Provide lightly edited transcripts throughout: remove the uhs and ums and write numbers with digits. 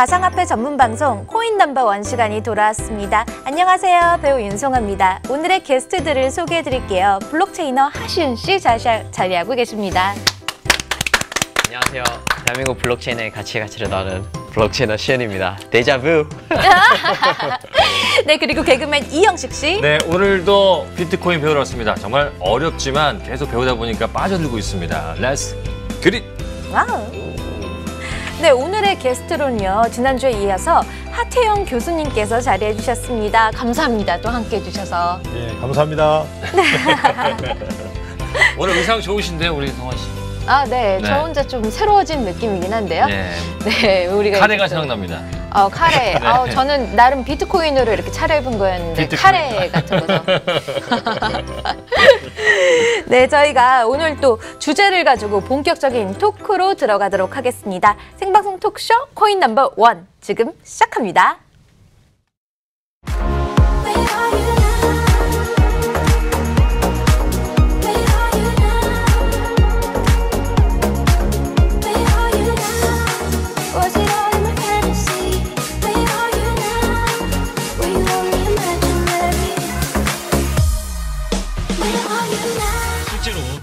가상화폐 전문 방송 코인 넘버원 시간이 돌아왔습니다. 안녕하세요. 배우 윤송아입니다. 오늘의 게스트들을 소개해 드릴게요. 블록체이너 하시은 씨 자리하고 계십니다. 안녕하세요. 대한민국 블록체인의 가치를 나누는 블록체이너 시은입니다. 데자뷰. 네, 그리고 개그맨 이영식 씨. 네, 오늘도 비트코인 배우러 왔습니다. 정말 어렵지만 계속 배우다 보니까 빠져들고 있습니다. Let's get it! 와우. 네, 오늘의 게스트로는요. 지난주에 이어서 하태영 교수님께서 자리해 주셨습니다. 감사합니다. 또 함께 해주셔서. 네, 감사합니다. 오늘 의상 좋으신데요, 우리 성화 씨. 아, 네. 저 혼자 좀 새로워진 느낌이긴 한데요. 네, 우리가 카레가 생각납니다. 카레. 네. 저는 나름 비트코인으로 이렇게 차려입은 거였는데 카레 같은 거죠. 네, 저희가 오늘 또 주제를 가지고 본격적인 토크로 들어가도록 하겠습니다. 생방송 토크쇼 코인 넘버 원 지금 시작합니다.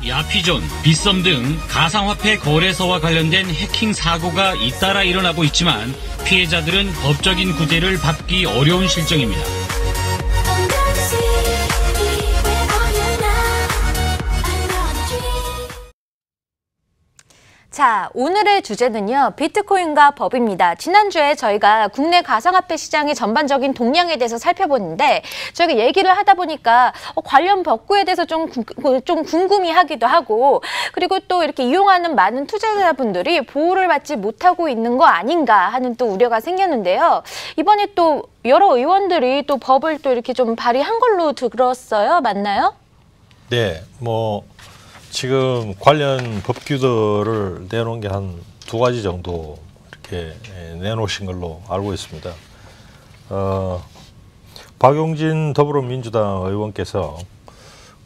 야피존, 빗썸 등 가상화폐 거래소와 관련된 해킹 사고가 잇따라 일어나고 있지만 피해자들은 법적인 구제를 받기 어려운 실정입니다. 자, 오늘의 주제는요. 비트코인과 법입니다. 지난주에 저희가 국내 가상화폐 시장의 전반적인 동향에 대해서 살펴봤는데 저희가 얘기를 하다 보니까 관련 법규에 대해서 좀 궁금해하기도 하고 그리고 또 이렇게 이용하는 많은 투자자분들이 보호를 받지 못하고 있는 거 아닌가 하는 또 우려가 생겼는데요. 이번에 또 여러 의원들이 또 법을 또 이렇게 좀 발의한 걸로 들었어요. 맞나요? 네, 지금 관련 법규들을 내놓은 게 한 2가지 정도 이렇게 내놓으신 걸로 알고 있습니다. 박용진 더불어민주당 의원께서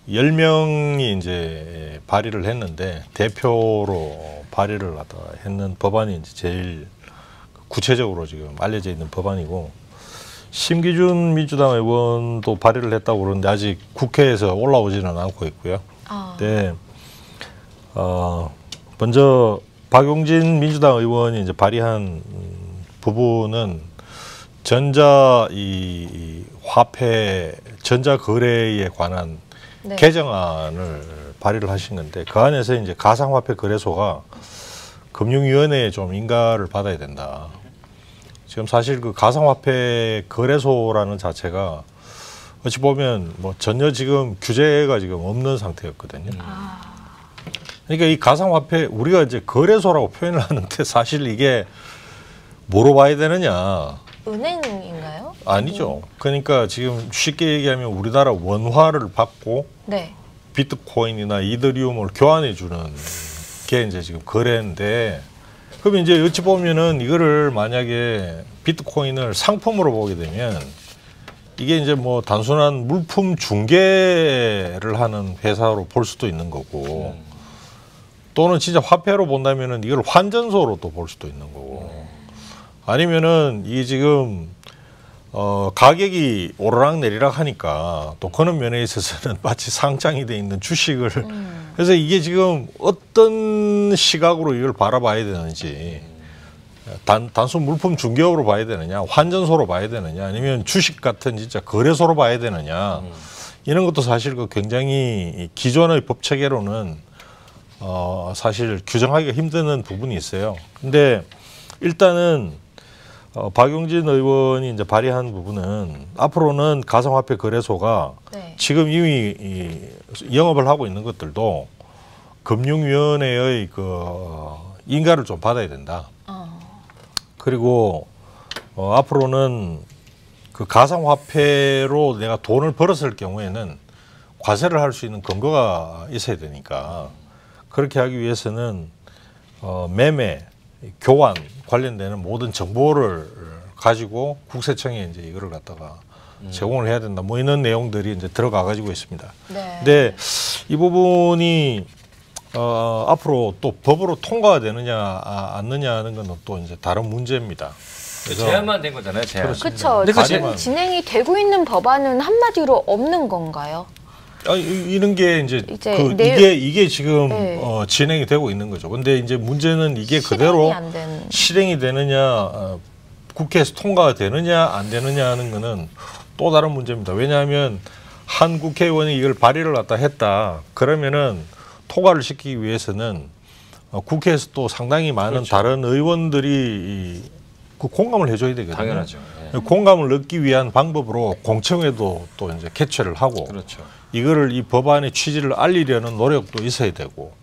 10명이 이제 발의를 했는데 대표로 발의를 했는 법안이 이제 제일 구체적으로 지금 알려져 있는 법안이고 심기준 민주당 의원도 발의를 했다고 그러는데 아직 국회에서 올라오지는 않고 있고요. 네. 먼저 박용진 민주당 의원이 이제 발의한 부분은 화폐 전자 거래에 관한 개정안을 발의를 하신 건데 그 안에서 이제 가상화폐 거래소가 금융위원회에 좀 인가를 받아야 된다. 지금 사실 그 가상화폐 거래소라는 자체가 어찌 보면 전혀 지금 규제가 지금 없는 상태였거든요. 그러니까 이 가상화폐 우리가 이제 거래소라고 표현을 하는데 사실 이게 뭐로 봐야 되느냐? 은행인가요? 아니죠. 그러니까 지금 쉽게 얘기하면 우리나라 원화를 받고 비트코인이나 이더리움을 교환해 주는 게 이제 지금 거래인데 그럼 이제 어찌 보면은 이거를 만약에 비트코인을 상품으로 보게 되면 이게 이제 단순한 물품 중개를 하는 회사로 볼 수도 있는 거고 또는 진짜 화폐로 본다면은 이걸 환전소로 또 볼 수도 있는 거고 아니면은 이게 지금 가격이 오르락 내리락 하니까 또 그런 면에 있어서는 마치 상장이 돼 있는 주식을 그래서 이게 지금 어떤 시각으로 이걸 바라봐야 되는지 단순 물품 중개업으로 봐야 되느냐 환전소로 봐야 되느냐 아니면 주식 같은 진짜 거래소로 봐야 되느냐 이런 것도 사실 굉장히 기존의 법 체계로는 사실 규정하기가 힘든 부분이 있어요. 근데 일단은 박용진 의원이 이제 발의한 부분은 앞으로는 가상화폐 거래소가 지금 이미 영업을 하고 있는 것들도 금융위원회의 인가를 좀 받아야 된다. 그리고 앞으로는 그 가상화폐로 내가 돈을 벌었을 경우에는 과세를 할 수 있는 근거가 있어야 되니까 그렇게 하기 위해서는 매매, 교환 관련되는 모든 정보를 가지고 국세청에 이제 이거를 갖다가 제공을 해야 된다. 이런 내용들이 이제 들어가 가지고 있습니다. 근데 이 부분이 앞으로 또 법으로 통과가 되느냐 않느냐 하는 건 또 이제 다른 문제입니다. 그래서 제한만 된 거잖아요. 제한. 그렇죠. 근데 그 지금 진행이 되고 있는 법안은 한마디로 없는 건가요? 이런 게 이제 이게 지금 네. 진행이 되고 있는 거죠. 근데 이제 문제는 이게 실행이 그대로 안 되는. 실행이 되느냐, 국회에서 통과가 되느냐 안 되느냐 하는 거는 또 다른 문제입니다. 왜냐하면 한 국회의원이 이걸 발의를 갖다 했다. 그러면은 통과를 시키기 위해서는 국회에서 또 상당히 많은 그렇죠. 다른 의원들이 그 공감을 해줘야 되거든요. 당연하죠. 예. 공감을 얻기 위한 방법으로 공청회도 또 이제 개최를 하고 그렇죠. 이거를 이 법안의 취지를 알리려는 노력도 있어야 되고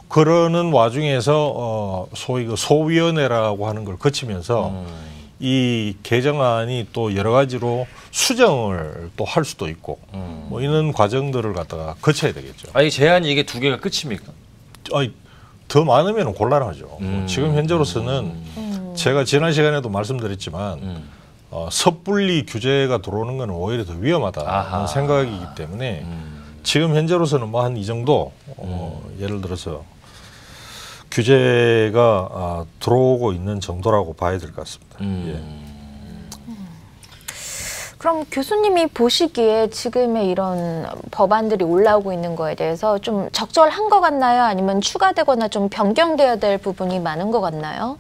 그러는 와중에서 소위 그 소위원회라고 하는 걸 거치면서 이 개정안이 또 여러 가지로 수정을 또 할 수도 있고 뭐 이런 과정들을 갖다가 거쳐야 되겠죠. 아니 제한이 이게 2개가 끝입니까? 더 많으면 곤란하죠. 지금 현재로서는 제가 지난 시간에도 말씀드렸지만 섣불리 규제가 들어오는 것은 오히려 더 위험하다는 생각이기 때문에 지금 현재로서는 뭐 한 이 정도 예를 들어서 규제가 들어오고 있는 정도라고 봐야 될 것 같습니다. 예. 그럼 교수님이 보시기에 지금의 이런 법안들이 올라오고 있는 거에 대해서 좀 적절한 것 같나요? 아니면 추가되거나 좀 변경돼야 될 부분이 많은 것 같나요?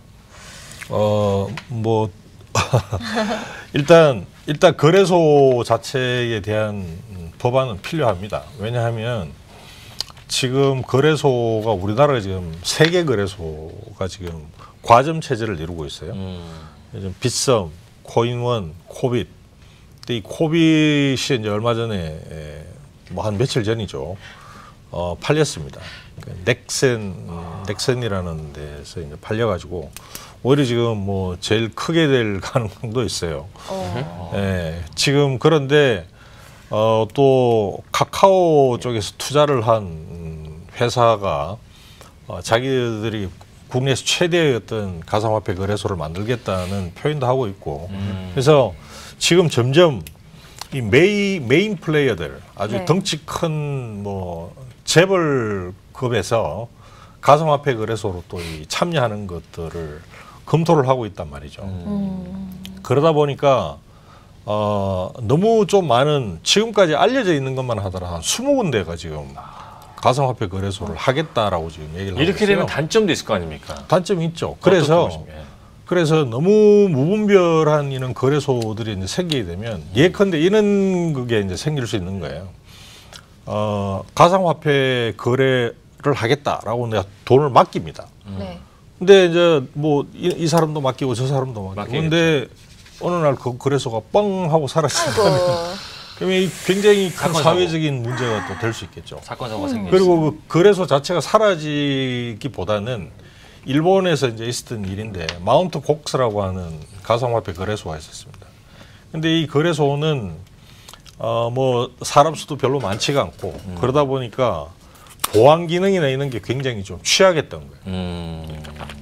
뭐 일단 거래소 자체에 대한 법안은 필요합니다. 왜냐하면 지금 거래소가 우리나라가 지금 3개 거래소가 지금 과점 체제를 이루고 있어요. 요즘 빗썸, 코인원, 코빗. 근데 이 코빗이 이제 얼마 전에 뭐 한 며칠 전이죠. 팔렸습니다. 넥센이라는 데서 이제 팔려가지고 오히려 지금 뭐 제일 크게 될 가능성도 있어요. 예, 지금 그런데 또 카카오 쪽에서 투자를 한 회사가 자기들이 국내에서 최대의 어떤 가상화폐 거래소를 만들겠다는 표현도 하고 있고 그래서 지금 점점 이 메인 플레이어들 아주 네. 덩치 큰 뭐 재벌급에서 가상화폐 거래소로 또 참여하는 것들을 검토를 하고 있단 말이죠. 그러다 보니까 너무 좀 많은 지금까지 알려져 있는 것만 하더라도 한 20군데가 지금 가상화폐 거래소를 하겠다라고 지금 얘기를 하고 이렇게 있어요. 되면 단점도 있을 거 아닙니까? 단점이 있죠. 어떻게 그래서 너무 무분별한 이런 거래소들이 이제 생기게 되면 예컨대 이런 그게 이제 생길 수 있는 거예요. 가상화폐 거래를 하겠다라고 내가 돈을 맡깁니다. 네. 근데 이제 뭐 이 사람도 맡기고 저 사람도 맡기고 맡기겠죠. 근데 어느 날 그 거래소가 뻥 하고 사라지면 아이고. 그러면 이 굉장히 큰 사건, 사고. 사회적인 문제가 또 될 수 있겠죠. 사건 사고가 생기죠. 그리고 그 거래소 자체가 사라지기보다는 일본에서 이제 있었던 일인데 마운트 곡스라고 하는 가상화폐 거래소가 있었습니다. 근데 이 거래소는 뭐 사람 수도 별로 많지가 않고 그러다 보니까 보안 기능이나 이런 게 굉장히 좀 취약했던 거예요.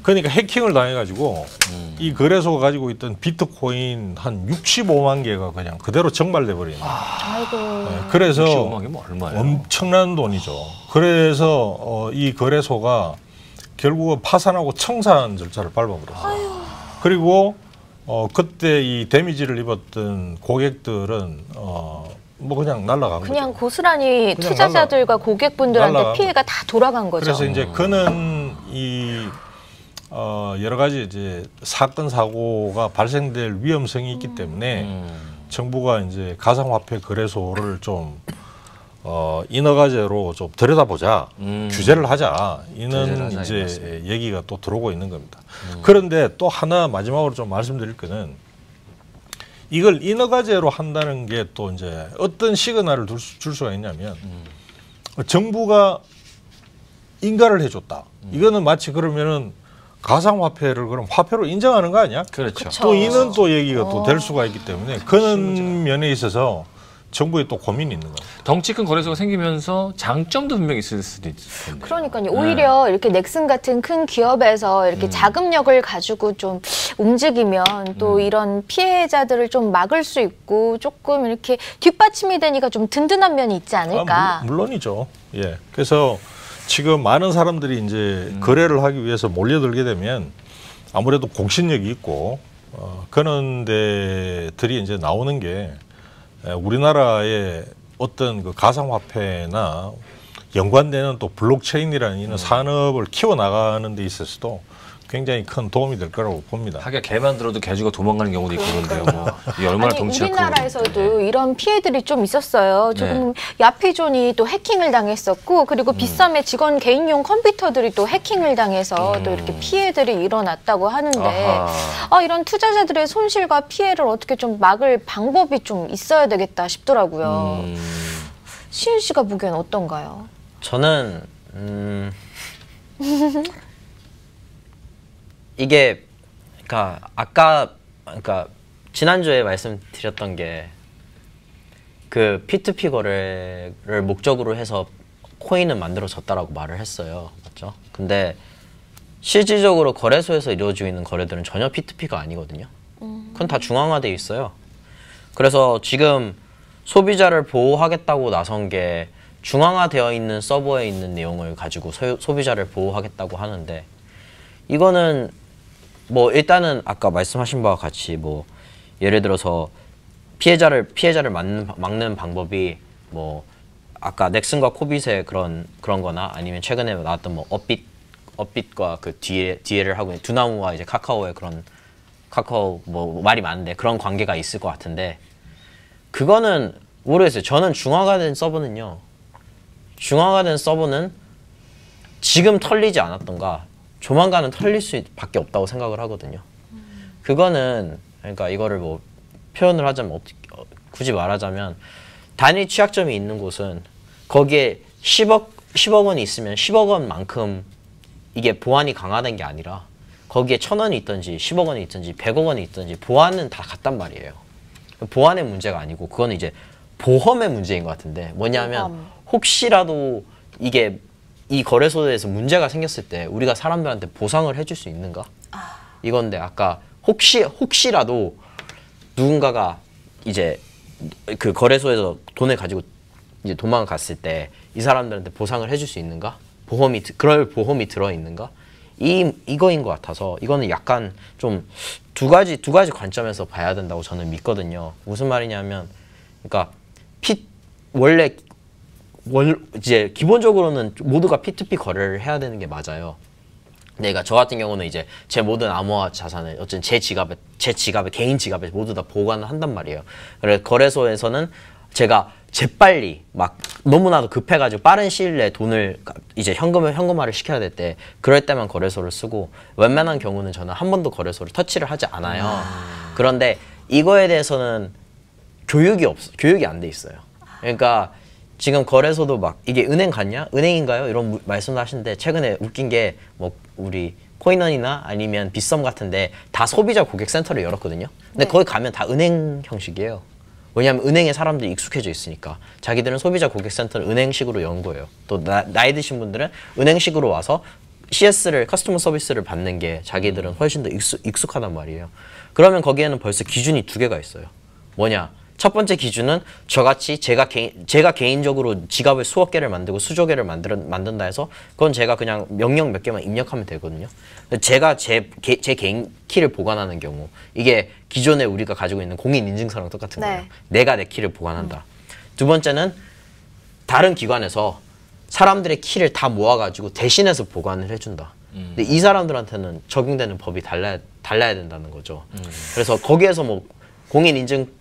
그러니까 해킹을 당해가지고 이 거래소가 가지고 있던 비트코인 한 65만 개가 그냥 그대로 적발돼 버리는 거예요. 아이고. 네, 그래서 65만 개면 얼마예요? 엄청난 돈이죠. 그래서 이 거래소가 결국은 파산하고 청산 절차를 밟아버렸어요. 그리고 그때 이 데미지를 입었던 고객들은 뭐 그냥 날아간 그냥 거죠. 고스란히 그냥 투자자들과 고객분들한테 날라간 피해가 다 돌아간 거죠. 그래서 이제 그는 이 여러 가지 이제 사건 사고가 발생될 위험성이 있기 때문에 정부가 이제 가상화폐 거래소를 좀 인허가제로 좀 들여다보자, 규제를 하자, 이는 규제를 하자, 이제 얘기가 또 들어오고 있는 겁니다. 그런데 또 하나 마지막으로 좀 말씀드릴 거는 이걸 인허가제로 한다는 게 또 이제 어떤 시그널을 줄 수가 있냐면 정부가 인가를 해줬다. 이거는 마치 그러면은 가상화폐를 그럼 화폐로 인정하는 거 아니야? 그렇죠. 그쵸. 또 이는 또 얘기가 또 될 수가 있기 때문에 그런 면에 있어서 정부의 또 고민이 있는 거예요. 덩치 큰 거래소가 생기면서 장점도 분명히 있을 수도 있을 텐데. 그러니까요. 오히려 이렇게 넥슨 같은 큰 기업에서 이렇게 자금력을 가지고 좀 움직이면 또 이런 피해자들을 좀 막을 수 있고 조금 이렇게 뒷받침이 되니까 좀 든든한 면이 있지 않을까. 물론이죠. 예. 그래서 지금 많은 사람들이 이제 거래를 하기 위해서 몰려들게 되면 아무래도 공신력이 있고 그런 데들이 이제 나오는 게 우리나라의 어떤 그 가상화폐나 연관되는 또 블록체인이라는 이런 산업을 키워나가는 데 있어서도 굉장히 큰 도움이 될 거라고 봅니다. 하기야 개만 들어도 개주가 도망가는 경우도 있고 그런데요. 뭐 이게 얼마나 아니, 덩치가 큰 우리나라에서도 이런 피해들이 좀 있었어요. 조금 네. 야피존이 또 해킹을 당했었고 그리고 빗썸의 직원 개인용 컴퓨터들이 또 해킹을 당해서 또 이렇게 피해들이 일어났다고 하는데 아하. 이런 투자자들의 손실과 피해를 어떻게 좀 막을 방법이 좀 있어야 되겠다 싶더라고요. 시은 씨가 보기엔 어떤가요? 저는 이게 그러니까 지난주에 말씀드렸던 게 그 P2P 거래를 목적으로 해서 코인은 만들어졌다라고 말을 했어요. 맞죠? 근데 실질적으로 거래소에서 이루어지고 있는 거래들은 전혀 P2P가 아니거든요. 그건 다 중앙화돼 있어요. 그래서 지금 소비자를 보호하겠다고 나선 게 중앙화되어 있는 서버에 있는 내용을 가지고 소비자를 보호하겠다고 하는데 이거는 뭐 일단은 아까 말씀하신 바와 같이 뭐 예를 들어서 피해자를 막는 방법이 뭐 아까 넥슨과 코빗의 그런 거나 아니면 최근에 나왔던 뭐 업빗과 그 뒤에를 하고 있는 두나무와 이제 카카오의 그런 카카오 뭐 말이 많은데 그런 관계가 있을 것 같은데 그거는 모르겠어요. 저는 중화가 된 서버는 지금 털리지 않았던가 조만간은 털릴 수밖에 없다고 생각을 하거든요. 그거는 그러니까 이거를 뭐 표현을 하자면 굳이 말하자면 단일 취약점이 있는 곳은 거기에 10억 원이 있으면 10억 원만큼 이게 보안이 강화된 게 아니라 거기에 1,000원이 있든지 10억 원이 있든지 100억 원이 있든지 보안은 다 같단 말이에요. 보안의 문제가 아니고 그거는 이제 보험의 문제인 것 같은데 뭐냐면 혹시라도 이게 이 거래소에서 문제가 생겼을 때 우리가 사람들한테 보상을 해줄 수 있는가? 이건데 아까 혹시라도 누군가가 이제 그 거래소에서 돈을 가지고 이제 도망갔을 때 이 사람들한테 보상을 해줄 수 있는가? 그럴 보험이 들어 있는가? 이거인 것 같아서 이거는 약간 좀 두 가지 관점에서 봐야 된다고 저는 믿거든요. 무슨 말이냐면 그러니까 원래 이제 기본적으로는 모두가 P2P 거래를 해야 되는 게 맞아요. 그러니까 저 같은 경우는 이제 제 모든 암호화 자산을 어쨌든 제 지갑에 개인 지갑에 모두 다 보관을 한단 말이에요. 그래서 거래소에서는 제가 재빨리 막 너무나도 급해가지고 빠른 시일 내에 돈을 이제 현금화를 시켜야 될 때 그럴 때만 거래소를 쓰고 웬만한 경우는 저는 한 번도 거래소를 터치를 하지 않아요. 그런데 이거에 대해서는 교육이 안 돼 있어요. 그러니까 지금 거래소도 막 이게 은행 같냐? 은행인가요? 이런 말씀을 하시는데 최근에 웃긴 게 뭐 우리 코인원이나 아니면 빗썸 같은데 다 소비자 고객센터를 열었거든요. 근데 거기 가면 다 은행 형식이에요. 왜냐하면 은행에 사람들이 익숙해져 있으니까 자기들은 소비자 고객센터를 은행식으로 연 거예요. 또 나이 드신 분들은 은행식으로 와서 CS를 커스터머 서비스를 받는 게 자기들은 훨씬 더 익숙하단 말이에요. 그러면 거기에는 벌써 기준이 2개가 있어요. 뭐냐? 첫 번째 기준은 저같이 제가 개인적으로 지갑을 수억 개를 만들고 수조 개를 만든다 해서 그건 제가 그냥 명령 몇 개만 입력하면 되거든요. 제가 제 개인 키를 보관하는 경우 이게 기존에 우리가 가지고 있는 공인인증서랑 똑같은 거예요. 내가 내 키를 보관한다. 두 번째는 다른 기관에서 사람들의 키를 다 모아가지고 대신해서 보관을 해준다. 근데 이 사람들한테는 적용되는 법이 달라야 된다는 거죠. 그래서 거기에서 뭐 공인인증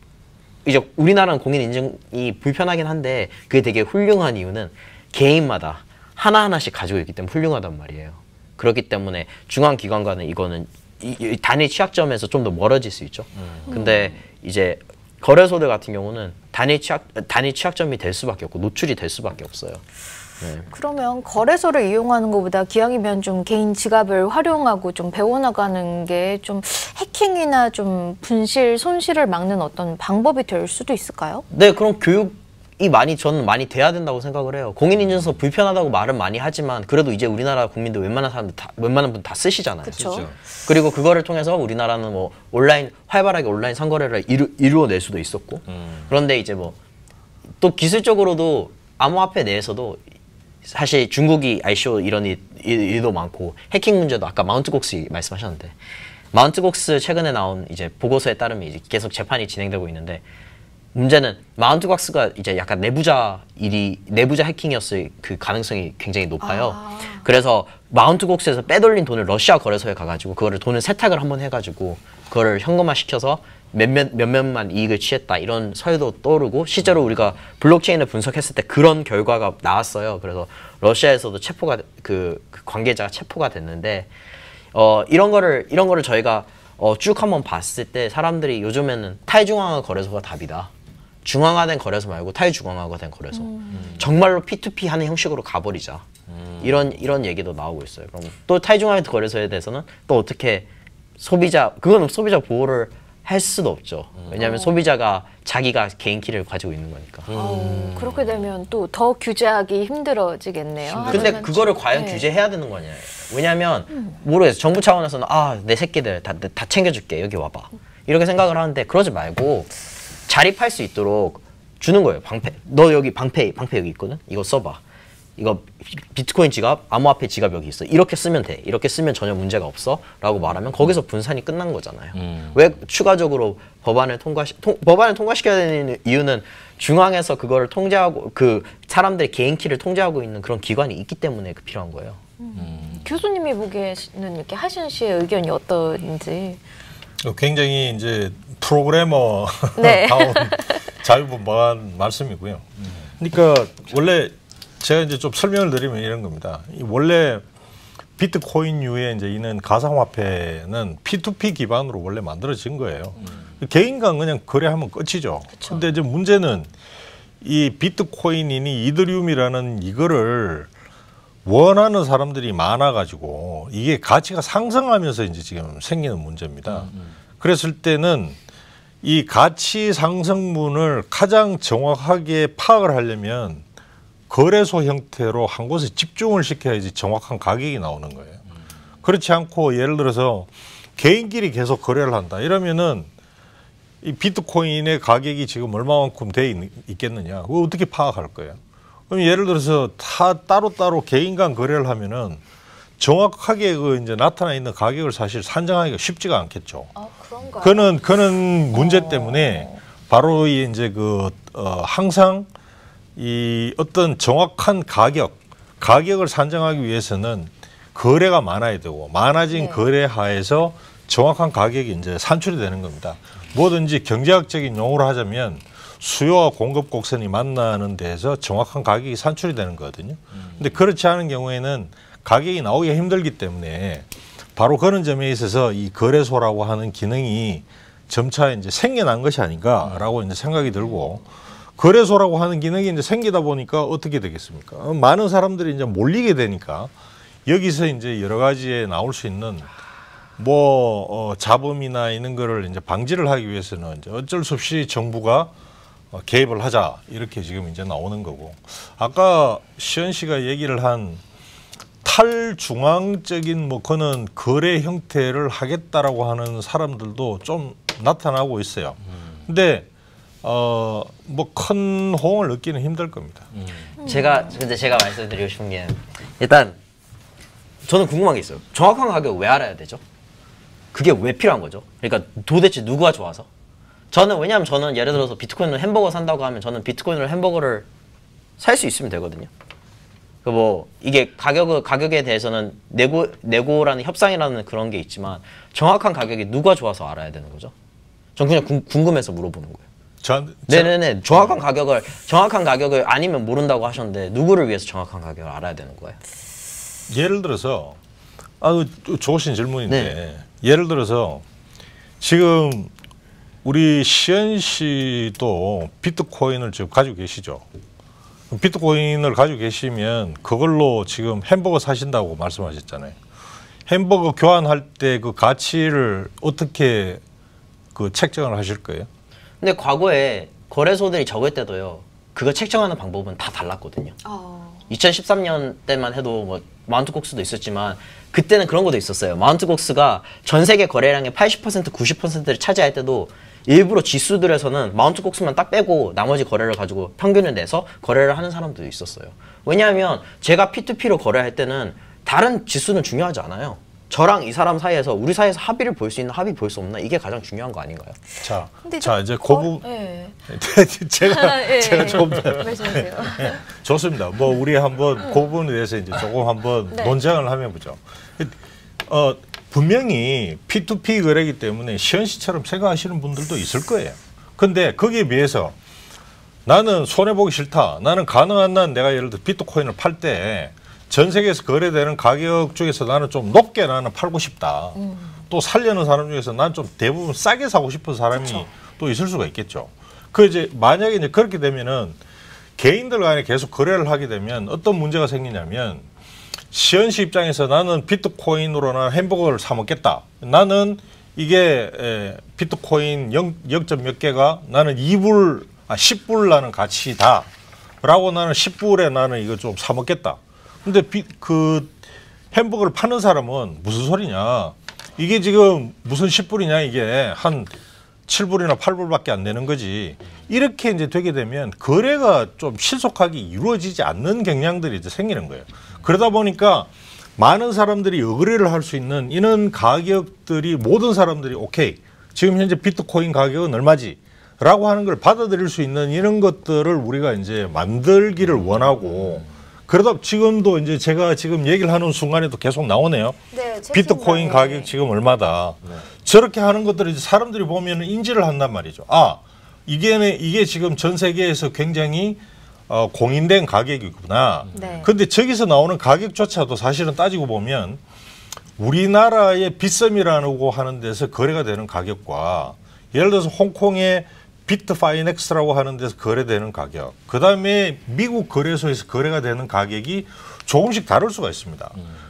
이제 우리나라는 공인인증이 불편하긴 한데 그게 되게 훌륭한 이유는 개인마다 하나하나씩 가지고 있기 때문에 훌륭하단 말이에요. 그렇기 때문에 중앙기관과는 이거는 이 단일 취약점에서 좀 더 멀어질 수 있죠. 근데 이제 거래소들 같은 경우는 단일 취약점이 될 수밖에 없고 노출이 될 수밖에 없어요. 네. 그러면 거래소를 이용하는 것보다 기왕이면 좀 개인 지갑을 활용하고 좀 배워나가는 게 좀 해킹이나 좀 손실을 막는 어떤 방법이 될 수도 있을까요? 네, 그럼 저는 많이 돼야 된다고 생각을 해요. 공인인증서 불편하다고 말은 많이 하지만 그래도 이제 우리나라 국민들 웬만한 분 다 쓰시잖아요. 그렇죠. 그리고 그거를 통해서 우리나라는 뭐 활발하게 온라인 상거래를 이루어낼 수도 있었고 그런데 이제 뭐 또 기술적으로도 암호화폐 내에서도 사실 중국이 ICO 이런 일도 많고 해킹 문제도 아까 마운트 곡스 말씀하셨는데 마운트 곡스 최근에 나온 이제 보고서에 따르면 이제 계속 재판이 진행되고 있는데 문제는 마운트 곡스가 이제 약간 내부자 해킹이었을 그 가능성이 굉장히 높아요. 그래서 마운트 곡스에서 빼돌린 돈을 러시아 거래소에 가가지고 그거를 돈을 세탁을 한번 해가지고 그거를 현금화 시켜서 몇몇만 이익을 취했다 이런 서유도 떠오르고 실제로 우리가 블록체인을 분석했을 때 그런 결과가 나왔어요. 그래서 러시아에서도 체포가 그 관계자가 체포가 됐는데 이런 거를 저희가 쭉 한번 봤을 때 사람들이 요즘에는 탈중앙화 거래소가 답이다. 중앙화된 거래소 말고 탈중앙화된 거래소. 정말로 P2P 하는 형식으로 가버리자. 이런 얘기도 나오고 있어요. 그럼 또 탈중앙화 거래소에 대해서는 또 어떻게 그건 소비자 보호를 할 수도 없죠. 왜냐하면 소비자가 자기가 개인 키를 가지고 있는 거니까. 그렇게 되면 또 더 규제하기 힘들어지겠네요. 근데 그거를 과연 규제해야 되는 거냐. 왜냐하면 모르겠어요. 정부 차원에서는 내 새끼들 다 챙겨줄게. 여기 와봐. 이렇게 생각을 하는데 그러지 말고 자립할 수 있도록 주는 거예요. 방패. 너 여기 방패 여기 있거든. 이거 써봐. 이거 비트코인 지갑, 암호화폐 지갑 여기 있어. 이렇게 쓰면 돼. 이렇게 쓰면 전혀 문제가 없어. 라고 말하면 거기서 분산이 끝난 거잖아요. 왜 추가적으로 법안을 통과시켜야 되는 이유는 중앙에서 그거를 통제하고 그 사람들의 개인 키를 통제하고 있는 그런 기관이 있기 때문에 필요한 거예요. 교수님이 보기에는 이렇게 하신 씨의 의견이 어떤지. 굉장히 이제 프로그래머 네. 다운 자유분방한 말씀이고요. 그러니까 원래 제가 이제 좀 설명을 드리면 이런 겁니다. 원래 비트코인류에 이제 있는 가상화폐는 P2P 기반으로 원래 만들어진 거예요. 개인 간 그냥 거래하면 끝이죠. 근데 이제 문제는 이 비트코인이니 이더리움이라는 이거를 원하는 사람들이 많아가지고 이게 가치가 상승하면서 이제 지금 생기는 문제입니다. 그랬을 때는 이 가치 상승분을 가장 정확하게 파악을 하려면 거래소 형태로 한 곳에 집중을 시켜야지 정확한 가격이 나오는 거예요. 그렇지 않고 예를 들어서 개인끼리 계속 거래를 한다. 이러면은 이 비트코인의 가격이 지금 얼마만큼 돼 있겠느냐. 그거 어떻게 파악할 거예요? 그럼 예를 들어서 다 따로따로 개인 간 거래를 하면은 정확하게 그 이제 나타나 있는 가격을 사실 산정하기가 쉽지가 않겠죠. 그런가요? 그는 문제 때문에 바로 이제 항상 이 어떤 정확한 가격을 산정하기 위해서는 거래가 많아야 되고 많아진 거래 하에서 정확한 가격이 이제 산출이 되는 겁니다. 뭐든지 경제학적인 용어로 하자면 수요와 공급 곡선이 만나는 데에서 정확한 가격이 산출이 되는 거거든요. 근데 그렇지 않은 경우에는 가격이 나오기가 힘들기 때문에 바로 그런 점에 있어서 이 거래소라고 하는 기능이 점차 이제 생겨난 것이 아닌가라고 이제 생각이 들고 거래소라고 하는 기능이 이제 생기다 보니까 어떻게 되겠습니까? 많은 사람들이 이제 몰리게 되니까 여기서 이제 여러 가지에 나올 수 있는 잡음이나 이런 거를 이제 방지를 하기 위해서는 이제 어쩔 수 없이 정부가 개입을 하자 이렇게 지금 이제 나오는 거고 아까 시연 씨가 얘기를 한 탈중앙적인 그는 거래 형태를 하겠다라고 하는 사람들도 좀 나타나고 있어요. 근데 큰 호응을 얻기는 힘들 겁니다. 근데 제가 말씀드리고 싶은 게 일단 저는 궁금한 게 있어요. 정확한 가격 왜 알아야 되죠? 그게 왜 필요한 거죠? 그러니까 도대체 누가 좋아서? 왜냐하면 저는 예를 들어서 비트코인으로 햄버거 산다고 하면 저는 비트코인으로 햄버거를 살 수 있으면 되거든요. 이게 가격에 대해서는 내고라는 협상이라는 그런 게 있지만 정확한 가격이 누가 좋아서 알아야 되는 거죠? 전 그냥 궁금해서 물어보는 거예요. 네네네. 정확한 가격을 아니면 모른다고 하셨는데 누구를 위해서 정확한 가격을 알아야 되는 거예요? 예를 들어서 좋으신 질문인데 예를 들어서 지금 우리 시연 씨도 비트코인을 지금 가지고 계시죠? 비트코인을 가지고 계시면 그걸로 지금 햄버거 사신다고 말씀하셨잖아요. 햄버거 교환할 때 그 가치를 어떻게 책정을 하실 거예요? 근데 과거에 거래소들이 적을 때도요. 그거 책정하는 방법은 다 달랐거든요. 2013년 때만 해도 마운트 곡스도 있었지만 그때는 그런 것도 있었어요. 마운트 곡스가 전 세계 거래량의 80%, 90%를 차지할 때도 일부러 지수들에서는 마운트 곡스만 딱 빼고 나머지 거래를 가지고 평균을 내서 거래를 하는 사람들도 있었어요. 왜냐하면 제가 P2P로 거래할 때는 다른 지수는 중요하지 않아요. 저랑 이 사람 사이에서 우리 사이에서 합의를 볼 수 있나 합의 볼 수 없나 이게 가장 중요한 거 아닌가요? 근데 이제 고부 네. 제가 좀 말씀하세요. 좋습니다. 뭐 우리 한번 그 부분에 대해서 이제 조금 한번 네. 논쟁을 하면 보죠. 분명히 P2P 거래이기 때문에 시현 씨처럼 생각하시는 분들도 있을 거예요. 근데 거기에 비해서 나는 손해보기 싫다. 나는 가능한 한 내가 예를 들어 비트코인을 팔 때 전 세계에서 거래되는 가격 중에서 나는 좀 높게 나는 팔고 싶다. 또 살려는 사람 중에서 난 좀 대부분 싸게 사고 싶은 사람이 또 있을 수가 있겠죠. 그 이제 만약에 이제 그렇게 되면은 개인들 간에 계속 거래를 하게 되면 어떤 문제가 생기냐면 시현 씨 입장에서 나는 비트코인으로 난 햄버거를 사 먹겠다. 나는 이게 비트코인 0점 몇 개가 나는 10불 나는 가치다. 라고 나는 10불에 나는 이거 좀 사 먹겠다. 근데 그 햄버거를 파는 사람은 무슨 소리냐. 이게 지금 무슨 10불이냐 이게 한 7불이나 8불밖에 안 되는 거지. 이렇게 이제 되게 되면 거래가 좀 신속하게 이루어지지 않는 경향들이 이제 생기는 거예요. 그러다 보니까 많은 사람들이 거래를 할 수 있는 이런 가격들이 모든 사람들이 오케이. 지금 현재 비트코인 가격은 얼마지? 라고 하는 걸 받아들일 수 있는 이런 것들을 우리가 이제 만들기를 원하고 그러다 지금도 이제 제가 지금 얘기를 하는 순간에도 계속 나오네요. 네, 비트코인 가격 지금 얼마다. 저렇게 하는 것들을 이제 사람들이 보면 인지를 한단 말이죠. 아, 이게 지금 전 세계에서 굉장히 공인된 가격이구나. 네. 근데 저기서 나오는 가격조차도 사실은 따지고 보면 우리나라의 빗썸이라고 하는 데서 거래가 되는 가격과 예를 들어서 홍콩의 비트파이넥스라고 하는 데서 거래되는 가격, 그 다음에 미국 거래소에서 거래가 되는 가격이 조금씩 다를 수가 있습니다.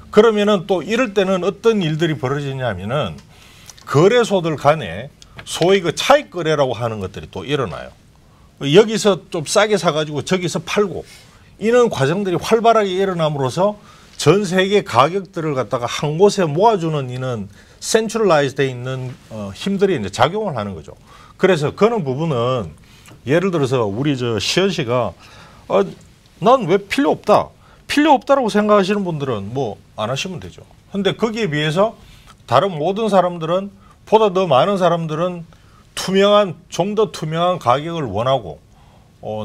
그러면은 또 이럴 때는 어떤 일들이 벌어지냐면은 거래소들 간에 소위 그 차익 거래라고 하는 것들이 또 일어나요. 여기서 좀 싸게 사가지고 저기서 팔고 이런 과정들이 활발하게 일어남으로써 전 세계 가격들을 갖다가 한 곳에 모아주는 이런 센트럴라이즈 돼 있는 힘들이 이제 작용을 하는 거죠. 그래서 그런 부분은 예를 들어서 우리 저 시현 씨가 난 왜 필요 없다. 필요 없다라고 생각하시는 분들은 뭐 안 하시면 되죠. 근데 거기에 비해서 다른 모든 사람들은 보다 더 많은 사람들은 투명한 좀 더 투명한 가격을 원하고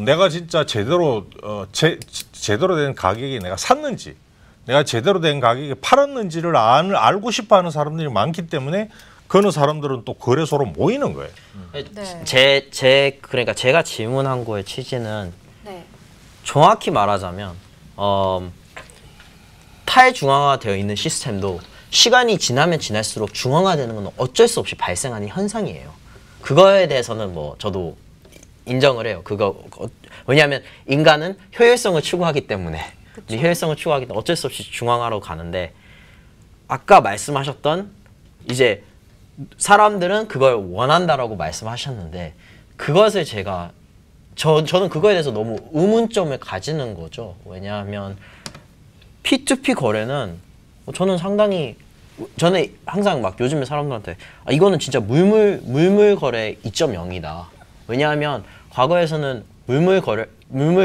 내가 진짜 제대로 제대로 된 가격에 내가 샀는지 내가 제대로 된 가격에 팔았는지를 알고 싶어하는 사람들이 많기 때문에 그런 사람들은 또 거래소로 모이는 거예요. 네. 그러니까 제가 질문한 거의 취지는 네. 정확히 말하자면 탈중앙화되어 있는 시스템도 시간이 지나면 지날수록 중앙화되는 건 어쩔 수 없이 발생하는 현상이에요. 그거에 대해서는 뭐 저도 인정을 해요. 왜냐하면 인간은 효율성을 추구하기 때문에 효율성을 추구하기 때문에 어쩔 수 없이 중앙화로 가는데 아까 말씀하셨던 이제 사람들은 그걸 원한다라고 말씀하셨는데 그것을 저는 그거에 대해서 너무 의문점을 가지는 거죠. 왜냐하면 P2P 거래는 저는 항상 막 요즘에 사람들한테 이거는 진짜 물물 거래 2.0이다. 왜냐하면 과거에서는 물물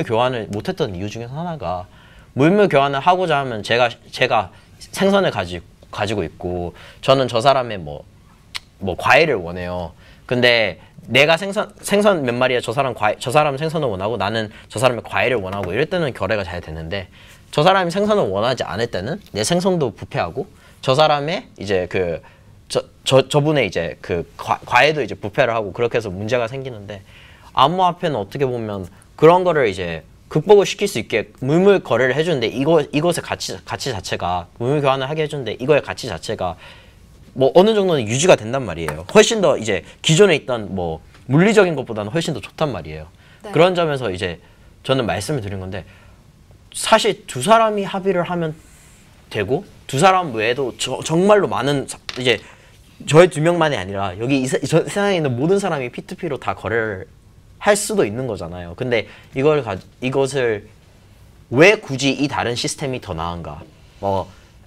교환을 못했던 이유 중에 하나가 물물 교환을 하고자 하면 제가 생선을 가지고 있고 저는 저 사람의 뭐 과일을 원해요. 근데 내가 생선 몇 마리에 저 사람은 생선을 원하고 나는 저 사람의 과일을 원하고 이럴 때는 거래가 잘 되는데 저 사람이 생선을 원하지 않을 때는 내 생선도 부패하고 저 사람의 이제 저분의 이제 과일도 이제 부패를 하고 그렇게 해서 문제가 생기는데 암호화폐는 어떻게 보면 그런 거를 이제 극복을 시킬 수 있게 물물 거래를 해주는데 이것의 가치 자체가 물물 교환을 하게 해주는데 이거의 가치 자체가 뭐 어느 정도는 유지가 된단 말이에요. 훨씬 더 이제 기존에 있던 뭐 물리적인 것보다는 훨씬 더 좋단 말이에요. 네. 그런 점에서 이제 저는 말씀을 드린 건데 사실 두 사람이 합의를 하면 되고 두 사람 외에도 정말로 많은 이제 저희 두 명만이 아니라 여기 세상에 있는 모든 사람이 P2P로 다 거래를 할 수도 있는 거잖아요. 근데 이것을 왜 굳이 이 다른 시스템이 더 나은가?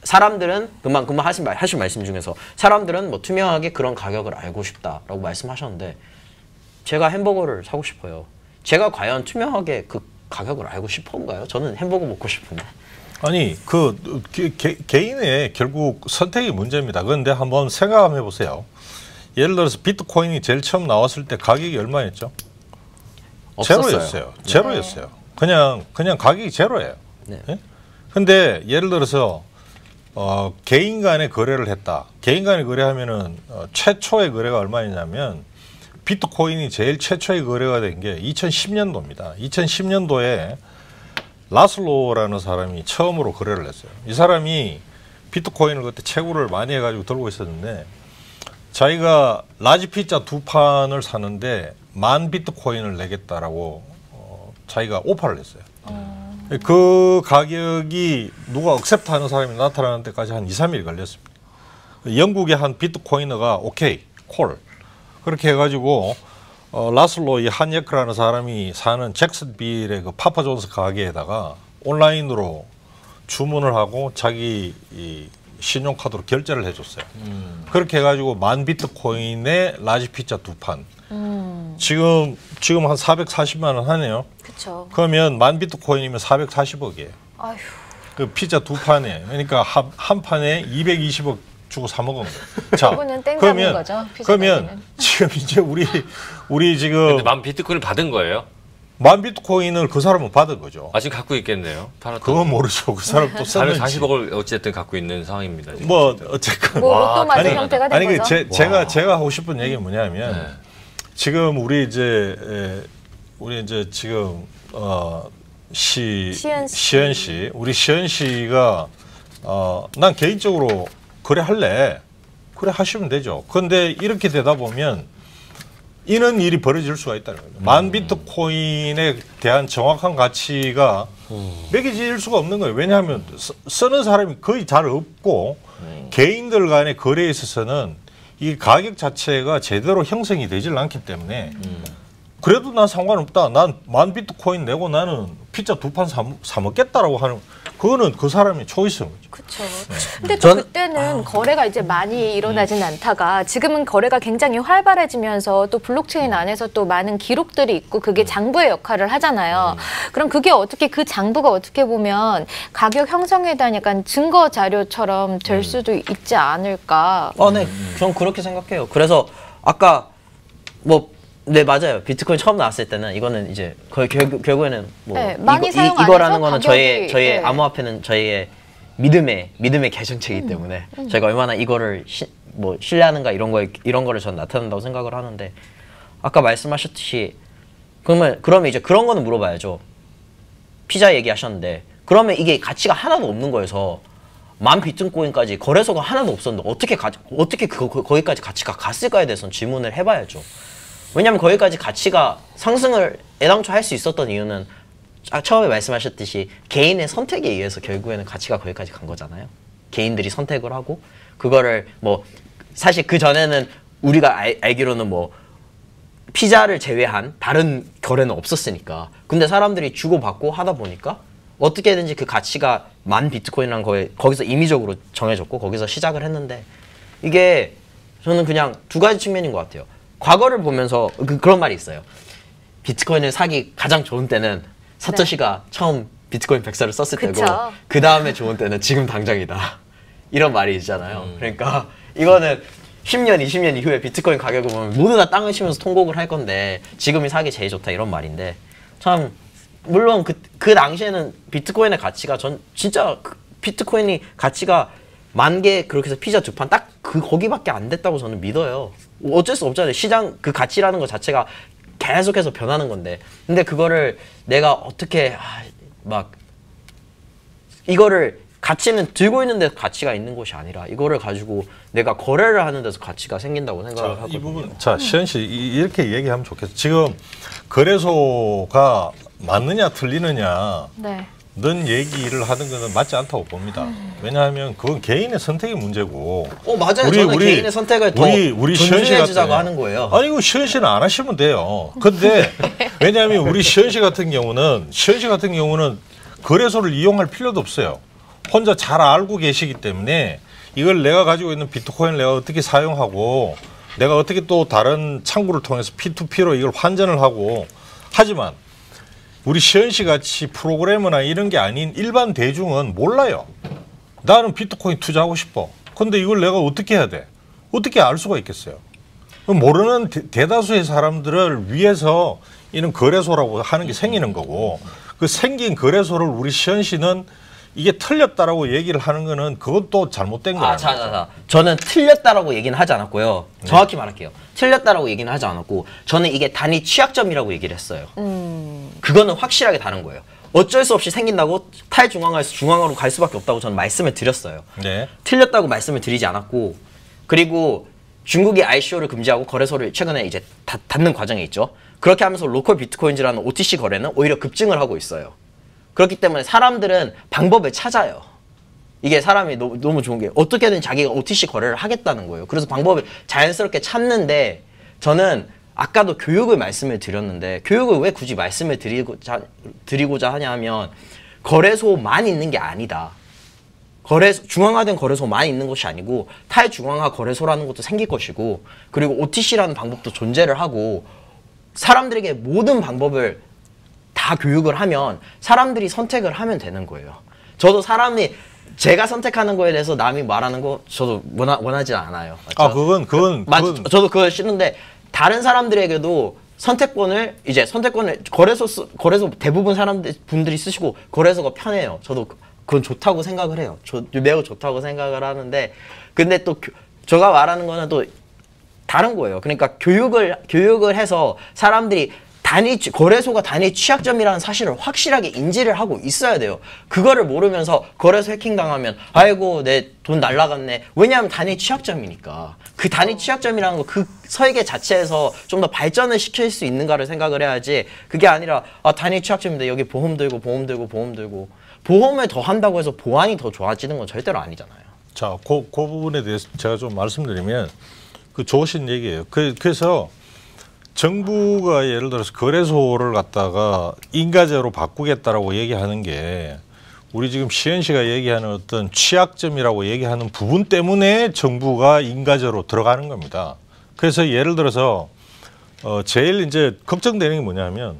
사람들은 금방 하신 말씀 중에서 사람들은 뭐 투명하게 그런 가격을 알고 싶다라고 말씀하셨는데 제가 햄버거를 사고 싶어요. 제가 과연 투명하게 그 가격을 알고 싶은가요? 저는 햄버거 먹고 싶은데. 아니 개인의 결국 선택이 문제입니다. 그런데 한번 생각해 보세요. 예를 들어서 비트코인이 제일 처음 나왔을 때 가격이 얼마였죠? 없었어요. 제로였어요. 제로였어요. 그냥 가격이 제로예요. 네. 예? 근데 예를 들어서 개인 간의 거래를 했다. 개인 간의 거래하면은 최초의 거래가 얼마였냐면 비트코인이 제일 최초의 거래가 된 게 2010년도입니다. 2010년도에 라슬로라는 사람이 처음으로 거래를 했어요. 이 사람이 비트코인을 그때 채굴을 많이 해가지고 들고 있었는데 자기가 라지 피자 2판을 사는데 10,000 비트코인을 내겠다라고 자기가 오퍼를 했어요. 그 가격이 누가 억셉트하는 사람이 나타나는 데까지 한 2, 3일 걸렸습니다. 영국의 한 비트코이너가 오케이, 콜 그렇게 해가지고 라슬로 이 한예크라는 사람이 사는 잭슨빌의 그 파파존스 가게에다가 온라인으로 주문을 하고 자기 이 신용카드로 결제를 해줬어요. 그렇게 해가지고 10,000 비트코인의 라지 피자 2판. 지금 한 440만 원 하네요. 그렇죠. 그러면 10,000 비트코인이면 440억이에요. 아휴. 그 피자 2판에 그러니까 한 판에 220억 주고 사 먹은 거예요. 자, 그분은 땡 잡은 거죠, 피자 그러면 가게는. 지금 이제 우리 지금 근데 만 비트코인을 받은 거예요? 10,000 비트코인을 그 사람은 받은 거죠. 아직 갖고 있겠네요. 그건 모르죠. 그 사람 또 썼는지. 440억을 어쨌든 갖고 있는 상황입니다. 지금. 뭐 어쨌건 뭐 로또 맞은 아니, 형태가 된 아니 거죠. 제가 하고 싶은 얘기는 뭐냐면 네. 지금 우리 이제 지금 시현 시현 씨가 난 개인적으로 거래할래. 그래 하시면 되죠. 그런데 이렇게 되다 보면 이런 일이 벌어질 수가 있다는 거예요. 10,000 비트코인에 대한 정확한 가치가 매겨질 수가 없는 거예요. 왜냐하면 쓰는 사람이 거의 잘 없고 개인들 간의 거래에 있어서는 이 가격 자체가 제대로 형성이 되질 않기 때문에 그래도 난 상관없다. 난 10,000 비트코인 내고 나는 피자 2판 사 먹겠다라고 하는 그거는 그 사람의 초이스인 거죠. 그렇죠. 근데 또 그때는 거래가 이제 많이 일어나진 않다가 지금은 거래가 굉장히 활발해지면서 또 블록체인 안에서 또 많은 기록들이 있고 그게 장부의 역할을 하잖아요. 그럼 그게 어떻게 그 장부가 어떻게 보면 가격 형성에 대한 약간 증거 자료처럼 될 수도 있지 않을까. 네, 전 그렇게 생각해요. 그래서 아까 네, 맞아요. 비트코인 처음 나왔을 때는 이거는 이제 거의 결국에는 네, 많이 사용 안 이거라는 해서 거는 가격이, 저희의 네. 암호화폐는 저희의 믿음의 계정체이기 때문에 저희가 얼마나 이거를 신뢰하는가 이런 거를 전 나타낸다고 생각을 하는데 아까 말씀하셨듯이 그러면 이제 그런 거는 물어봐야죠. 피자 얘기하셨는데 그러면 이게 가치가 하나도 없는 거여서 10,000 비트코인까지 거래소가 하나도 없었는데 어떻게 거기까지 가치가 갔을까에 대해서는 질문을 해봐야죠. 왜냐하면 거기까지 가치가 상승을 애당초 할 수 있었던 이유는 처음에 말씀하셨듯이 개인의 선택에 의해서 결국에는 가치가 거기까지 간 거잖아요. 개인들이 선택을 하고 그거를 사실 그 전에는 우리가 알기로는 피자를 제외한 다른 거래는 없었으니까. 근데 사람들이 주고받고 하다 보니까 어떻게든지 그 가치가 10,000 비트코인이라는 거에 거기서 임의적으로 정해졌고 거기서 시작을 했는데 이게 저는 그냥 두 가지 측면인 것 같아요. 과거를 보면서 그런 말이 있어요. 비트코인을 사기 가장 좋은 때는 사토시가 처음 비트코인 100사를 썼을 그쵸. 때고 그 다음에 좋은 때는 지금 당장이다. 이런 말이 있잖아요. 그러니까 이거는 10년, 20년 이후에 비트코인 가격을 보면 모두 다 땅을 치면서 통곡을 할 건데 지금이 사기 제일 좋다 이런 말인데 참 물론 그 당시에는 비트코인의 가치가 전 진짜 비트코인이 가치가 10,000개 그렇게 해서 피자 2판 딱 거기밖에 안 됐다고 저는 믿어요. 어쩔 수 없잖아요. 시장 그 가치라는 것 자체가 계속해서 변하는 건데. 근데 그거를 내가 어떻게 이거를 가치는 들고 있는 데서 가치가 있는 것이 아니라 이거를 가지고 내가 거래를 하는 데서 가치가 생긴다고 생각을 하거든요. 이 부분 시현 씨 이렇게 얘기하면 좋겠어요. 지금 거래소가 맞느냐 틀리느냐 네. 넌 얘기를 하는 것은 맞지 않다고 봅니다. 왜냐하면 그건 개인의 선택의 문제고. 맞아요. 저는 개인의 선택을 더 존중해주자고 하는 거예요. 아니 이거 시현 씨는 안 하시면 돼요. 근데 왜냐하면 우리 시현 씨 같은 경우는 거래소를 이용할 필요도 없어요. 혼자 잘 알고 계시기 때문에 이걸 내가 가지고 있는 비트코인을 내가 어떻게 사용하고 내가 어떻게 또 다른 창구를 통해서 P2P로 이걸 환전을 하고 하지만 우리 시현 씨 같이 프로그래머나 이런 게 아닌 일반 대중은 몰라요. 나는 비트코인 투자하고 싶어. 근데 이걸 내가 어떻게 해야 돼? 어떻게 알 수가 있겠어요? 모르는 대다수의 사람들을 위해서 이런 거래소라고 하는 게 생기는 거고, 그 생긴 거래소를 우리 시현 씨는 이게 틀렸다라고 얘기를 하는 거는 그것도 잘못된 거예요. 자. 저는 틀렸다라고 얘기는 하지 않았고요. 정확히 말할게요. 틀렸다라고 얘기는 하지 않았고, 저는 이게 단위 취약점이라고 얘기를 했어요. 그거는 확실하게 다른 거예요. 어쩔 수 없이 생긴다고 탈중앙화에서 중앙화로 갈 수밖에 없다고 저는 말씀을 드렸어요. 네. 틀렸다고 말씀을 드리지 않았고, 그리고 중국이 ICO를 금지하고 거래소를 최근에 이제 닫는 과정에 있죠. 그렇게 하면서 로컬 비트코인즈라는 OTC 거래는 오히려 급증을 하고 있어요. 그렇기 때문에 사람들은 방법을 찾아요. 이게 사람이 너무 좋은 게 어떻게든 자기가 OTC 거래를 하겠다는 거예요. 그래서 방법을 자연스럽게 찾는데, 저는 아까도 교육을 말씀을 드렸는데, 교육을 왜 굳이 말씀을 드리고자 하냐 하면, 거래소만 있는 게 아니다. 중앙화된 거래소만 있는 것이 아니고 탈중앙화 거래소라는 것도 생길 것이고, 그리고 OTC라는 방법도 존재를 하고, 사람들에게 모든 방법을 다 교육을 하면 사람들이 선택을 하면 되는 거예요. 저도 제가 선택하는 거에 대해서 남이 말하는 거 저도 원하지 않아요. 그건 저도 그걸 싫은데, 다른 사람들에게도 선택권을 거래소 대부분 분들이 쓰시고 거래소가 편해요. 저도 그건 좋다고 생각을 해요. 매우 좋다고 생각을 하는데, 근데 또 제가 말하는 거는 또 다른 거예요. 그러니까 교육을 해서 사람들이 거래소가 단위 취약점이라는 사실을 확실하게 인지를 하고 있어야 돼요. 그거를 모르면서 거래소 해킹 당하면 아이고 내 돈 날라갔네. 왜냐하면 단위 취약점이니까. 그 단위 취약점이라는 거 그 설계 자체에서 좀 더 발전을 시킬 수 있는가를 생각을 해야지, 그게 아니라 단위 취약점인데 여기 보험 들고 보험을 더 한다고 해서 보안이 더 좋아지는 건 절대로 아니잖아요. 자, 그 부분에 대해서 제가 좀 말씀드리면, 그 좋으신 얘기예요. 그래서 정부가 예를 들어서 거래소를 갖다가 인가제로 바꾸겠다라고 얘기하는 게, 우리 지금 시현 씨가 얘기하는 어떤 취약점이라고 얘기하는 부분 때문에 정부가 인가제로 들어가는 겁니다. 그래서 예를 들어서 제일 이제 걱정되는 게 뭐냐면,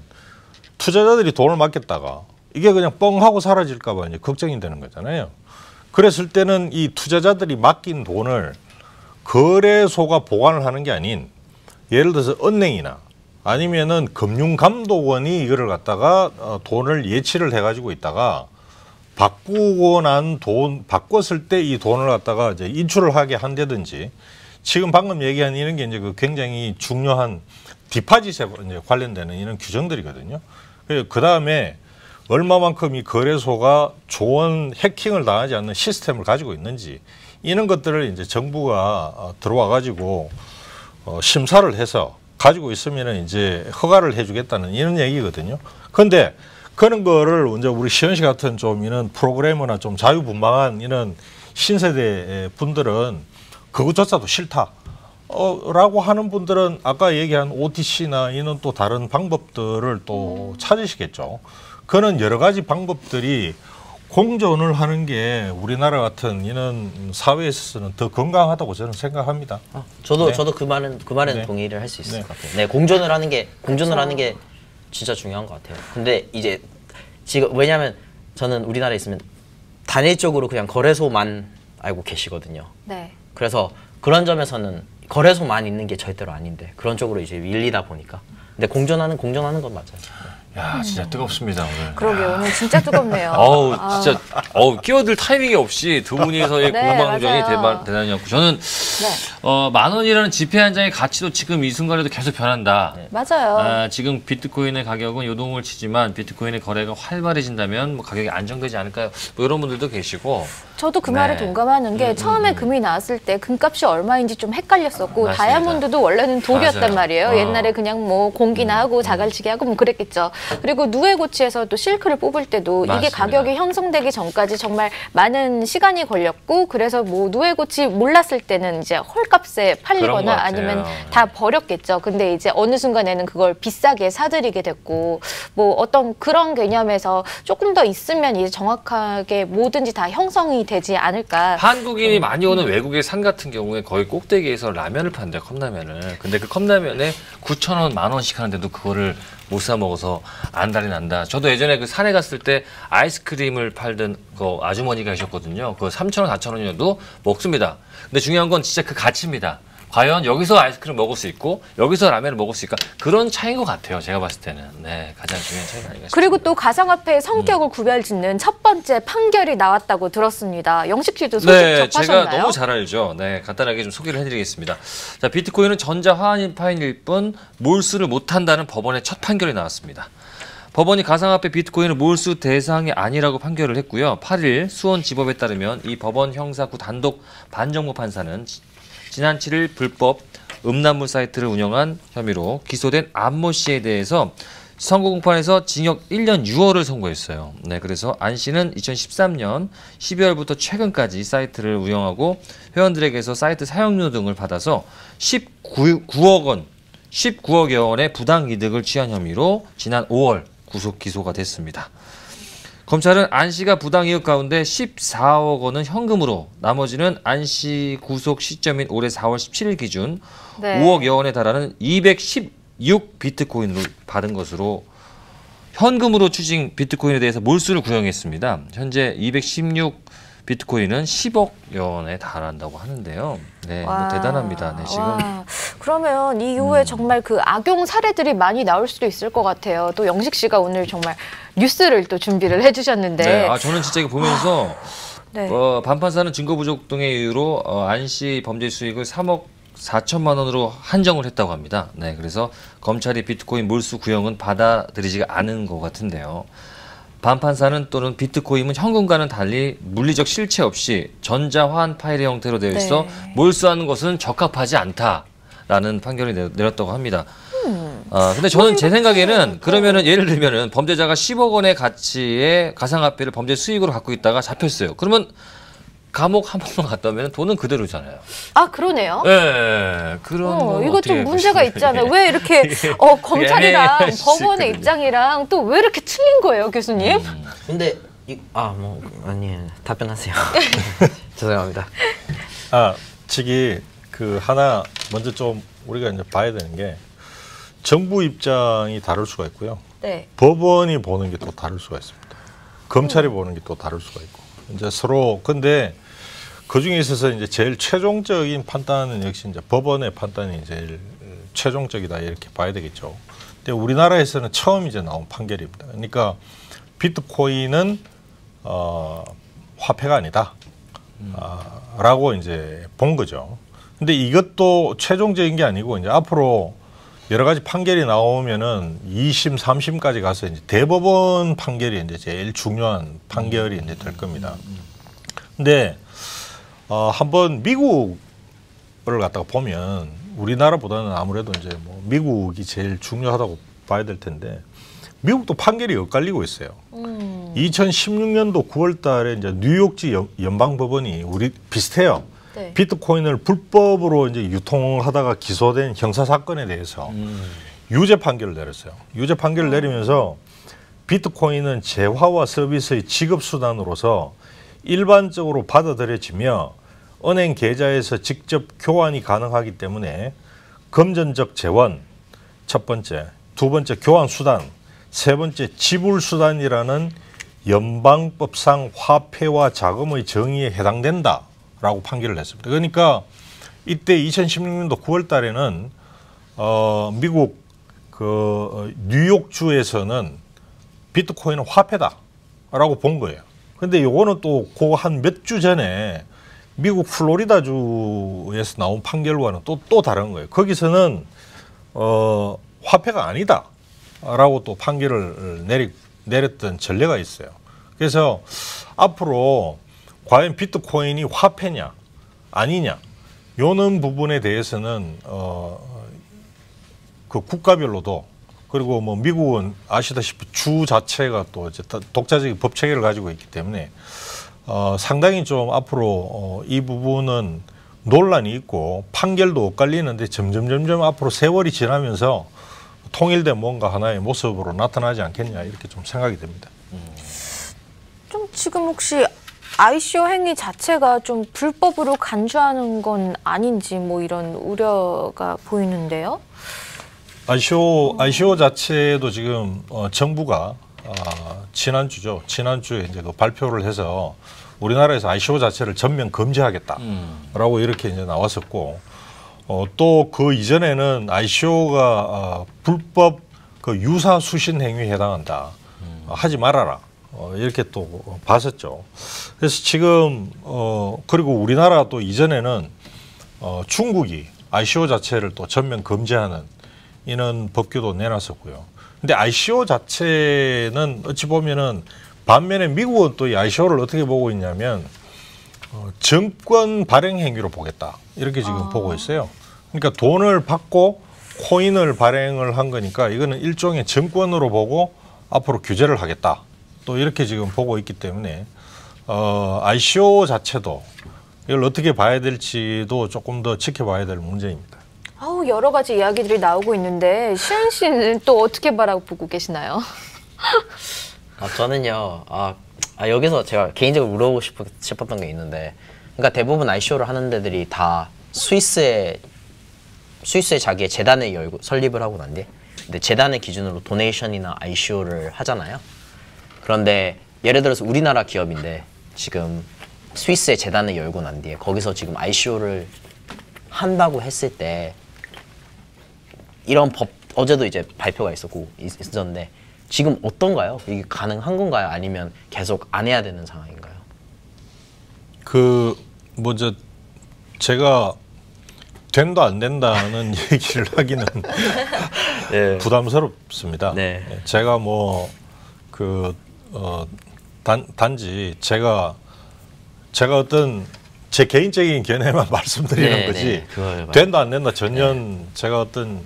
투자자들이 돈을 맡겼다가 이게 그냥 뻥 하고 사라질까 봐 이제 걱정이 되는 거잖아요. 그랬을 때는 이 투자자들이 맡긴 돈을 거래소가 보관을 하는 게 아닌, 예를 들어서 은행이나 아니면은 금융감독원이 이거를 갖다가 돈을 예치를 해가지고 있다가 바꿨을 때 이 돈을 갖다가 이제 인출을 하게 한다든지, 지금 방금 얘기한 이런 게 이제 그 굉장히 중요한 디파짓에 이제 관련되는 이런 규정들이거든요. 그 다음에 얼마만큼 이 거래소가 좋은 해킹을 당하지 않는 시스템을 가지고 있는지, 이런 것들을 이제 정부가 들어와 가지고 심사를 해서 가지고 있으면은 이제 허가를 해주겠다는 이런 얘기거든요. 그런데 그런 거를 이제 우리 시현 씨 같은 좀 이런 프로그래머나 좀 자유분방한 이런 신세대 분들은 그것조차도 싫다. 라고 하는 분들은 아까 얘기한 OTC나 이런 또 다른 방법들을 또 찾으시겠죠. 그런 여러 가지 방법들이 공존을 하는 게 우리나라 같은 이런 사회에 있어서는 더 건강하다고 저는 생각합니다. 저도 그 말에는 네. 동의를 할 수 있을 네. 것 같아요. 네, 공존을 하는 게 진짜 중요한 것 같아요. 근데 이제 지금 왜냐하면 저는 우리나라에 있으면 단일적으로 그냥 거래소만 알고 계시거든요. 네. 그래서 그런 점에서는 거래소만 있는 게 절대로 아닌데 그런 쪽으로 이제 밀리다 보니까. 근데 공존하는 건 맞아요. 야, 진짜 뜨겁습니다, 오늘. 그러게요. 오늘 진짜 뜨겁네요. 진짜, 끼어들 타이밍이 없이 두 분이서의 네, 공방전이 맞아요. 대단했고, 저는, 네. 10,000원이라는 지폐 한 장의 가치도 지금 이 순간에도 계속 변한다. 네. 맞아요. 지금 비트코인의 가격은 요동을 치지만 비트코인의 거래가 활발해진다면 뭐 가격이 안정되지 않을까요? 뭐 이런 분들도 계시고. 저도 그 말에 네. 동감하는 게 처음에 금이 나왔을 때 금값이 얼마인지 좀 헷갈렸었고, 맞습니다. 다이아몬드도 원래는 돌이었단 맞아요. 말이에요. 옛날에 그냥 뭐 공기나 하고 자갈치기 하고 뭐 그랬겠죠. 그리고 누에고치에서 또 실크를 뽑을 때도 이게 맞습니다. 가격이 형성되기 전까지 정말 많은 시간이 걸렸고, 그래서 뭐 누에고치 몰랐을 때는 이제 헐값에 그런 것 팔리거나 같아요. 아니면 다 버렸겠죠. 근데 이제 어느 순간에는 그걸 비싸게 사들이게 됐고, 뭐 어떤 그런 개념에서 조금 더 있으면 이제 정확하게 뭐든지 다 형성이 되지 않을까. 한국인이 많이 오는 외국의 산 같은 경우에 거의 꼭대기에서 라면을 판대요, 컵라면을. 근데 그 컵라면에 9,000원, 10,000원씩 하는데도 그거를 못 사 먹어서 안달이 난다. 저도 예전에 그 산에 갔을 때 아이스크림을 팔던 그 아주머니가 계셨거든요. 그 3,000원, 4,000원이어도 먹습니다. 근데 중요한 건 진짜 그 가치입니다. 과연 여기서 아이스크림 먹을 수 있고 여기서 라면을 먹을 수 있을까? 그런 차이인 것 같아요. 제가 봤을 때는. 네, 가장 중요한 차이가 아닌가 싶습니다. 그리고 또 가상화폐의 성격을 구별짓는 첫 번째 판결이 나왔다고 들었습니다. 영식 씨도 소식 네, 접하셨나요? 제가 너무 잘 알죠. 네, 간단하게 좀 소개를 해드리겠습니다. 자, 비트코인은 전자 화환파일일 뿐 몰수를 못한다는 법원의 첫 판결이 나왔습니다. 법원이 가상화폐 비트코인을 몰수 대상이 아니라고 판결을 했고요. 8일 수원지법에 따르면 이 법원 형사구 단독 반정부 판사는 지난 7일 불법 음란물 사이트를 운영한 혐의로 기소된 안모 씨에 대해서 선고공판에서 징역 1년 6월을 선고했어요. 네, 그래서 안 씨는 2013년 12월부터 최근까지 사이트를 운영하고 회원들에게서 사이트 사용료 등을 받아서 19억여 원의 부당이득을 취한 혐의로 지난 5월 구속 기소가 됐습니다. 검찰은 안 씨가 부당이익 가운데 14억 원은 현금으로, 나머지는 안 씨 구속 시점인 올해 4월 17일 기준 네. 5억여 원에 달하는 216 비트코인을 받은 것으로 현금으로 추징 비트코인에 대해서 몰수를 구형했습니다. 현재 216 비트코인은 10억여 원에 달한다고 하는데요. 네, 뭐 대단합니다. 네, 지금. 와, 그러면 이후에 정말 그 악용 사례들이 많이 나올 수도 있을 것 같아요. 또 영식 씨가 오늘 정말 뉴스를 또 준비를 해주셨는데. 네, 저는 진짜 이거 보면서 네. 반판사는 증거 부족 등의 이유로 안 씨 범죄 수익을 3억 4천만 원으로 한정을 했다고 합니다. 네, 그래서 검찰이 비트코인 몰수 구형은 받아들이지가 않은 것 같은데요. 반판사는 또는 비트코인은 현금과는 달리 물리적 실체 없이 전자화환 파일의 형태로 되어 있어 네. 몰수하는 것은 적합하지 않다라는 판결을 내렸다고 합니다. 근데 저는 제 생각에는 그러면은 예를 들면은 범죄자가 10억 원의 가치의 가상화폐를 범죄 수익으로 갖고 있다가 잡혔어요. 그러면 감옥 한 번만 갔다 오면 돈은 그대로잖아요. 아, 그러네요. 네, 그런 건 이거 어떻게 좀 문제가 보시나요? 있잖아요. 왜 이렇게 검찰이랑 애매할 수 법원의 있거든요. 입장이랑 또 왜 이렇게 틀린 거예요, 교수님? 근데 아니에요. 답변하세요. 죄송합니다. 저기 그 하나 먼저 좀 우리가 이제 봐야 되는 게 정부 입장이 다를 수가 있고요. 네. 법원이 보는 게 또 다를 수가 있습니다. 검찰이 보는 게 또 다를 수가 있고. 이제 서로 근데 그 중에 있어서 이제 제일 최종적인 판단은 역시 이제 법원의 판단이 제일 최종적이다 이렇게 봐야 되겠죠. 근데 우리나라에서는 처음 이제 나온 판결입니다. 그러니까 비트코인은 화폐가 아니다. 라고 이제 본 거죠. 근데 이것도 최종적인 게 아니고 이제 앞으로 여러 가지 판결이 나오면은 2심, 3심까지 가서 이제 대법원 판결이 이제 제일 중요한 판결이 이제 될 겁니다. 근데 한번 미국을 갖다가 보면 우리나라보다는 아무래도 이제 뭐 미국이 제일 중요하다고 봐야 될 텐데 미국도 판결이 엇갈리고 있어요. 2016년도 9월달에 이제 뉴욕지 연방법원이 우리 비슷해요. 네. 비트코인을 불법으로 이제 유통하다가 기소된 형사 사건에 대해서 유죄 판결을 내렸어요. 유죄 판결을 내리면서 비트코인은 재화와 서비스의 지급 수단으로서 일반적으로 받아들여지며 은행 계좌에서 직접 교환이 가능하기 때문에 금전적 재원, 첫 번째, 두 번째 교환 수단, 세 번째 지불 수단이라는 연방법상 화폐와 자금의 정의에 해당된다라고 판결을 했습니다. 그러니까 이때 2016년도 9월 달에는 미국 그 뉴욕주에서는 비트코인은 화폐다라고 본 거예요. 근데 요거는 또 그 한 몇 주 전에 미국 플로리다주에서 나온 판결과는 또 다른 거예요. 거기서는 화폐가 아니다라고 또 판결을 내렸던 전례가 있어요. 그래서 앞으로 과연 비트코인이 화폐냐 아니냐 요런 부분에 대해서는 그 국가별로도 그리고 뭐 미국은 아시다시피 주 자체가 또 이제 독자적인 법 체계를 가지고 있기 때문에 상당히 좀 앞으로 이 부분은 논란이 있고 판결도 엇갈리는데 점점 앞으로 세월이 지나면서 통일된 뭔가 하나의 모습으로 나타나지 않겠냐 이렇게 좀 생각이 됩니다. 좀 지금 혹시 ICO 행위 자체가 좀 불법으로 간주하는 건 아닌지 뭐 이런 우려가 보이는데요. ICO 자체도 지금 정부가 지난주에 이제 그 발표를 해서 우리나라에서 ICO 자체를 전면 금지하겠다라고 이렇게 이제 나왔었고, 또 그 이전에는 ICO가 불법 그 유사 수신 행위에 해당한다, 하지 말아라, 이렇게 또 봤었죠. 그래서 지금 그리고 우리나라 또 이전에는 중국이 ICO 자체를 또 전면 금지하는 이런 법규도 내놨었고요. 근데 ICO 자체는 어찌 보면은 반면에 미국은 또 이 ICO를 어떻게 보고 있냐면 정권 발행 행위로 보겠다, 이렇게 지금 보고 있어요. 그러니까 돈을 받고 코인을 발행을 한 거니까 이거는 일종의 정권으로 보고 앞으로 규제를 하겠다, 또 이렇게 지금 보고 있기 때문에 ICO 자체도 이걸 어떻게 봐야 될지도 조금 더 지켜봐야 될 문제입니다. 아우, 여러 가지 이야기들이 나오고 있는데 시현 씨는 또 어떻게 바라보고 계시나요? 저는요, 여기서 제가 개인적으로 물어보고 싶었던 게 있는데, 그러니까 대부분 ICO를 하는 데들이 다 스위스에 자기의 재단을 열고 설립을 하고 난 뒤에, 근데 재단의 기준으로 도네이션이나 ICO를 하잖아요. 그런데 예를 들어서 우리나라 기업인데 지금 스위스에 재단을 열고 난 뒤에 거기서 지금 ICO를 한다고 했을 때 이런 법, 어제도 이제 발표가 있었는데 지금 어떤가요? 이게 가능한 건가요? 아니면 계속 안 해야 되는 상황인가요? 먼저 제가 된다 안 된다는 얘기를 하기는 네. 부담스럽습니다. 네. 제가 단지 제가 어떤 제 개인적인 견해만 말씀드리는 거지, 된다 안 된다 전혀 제가 어떤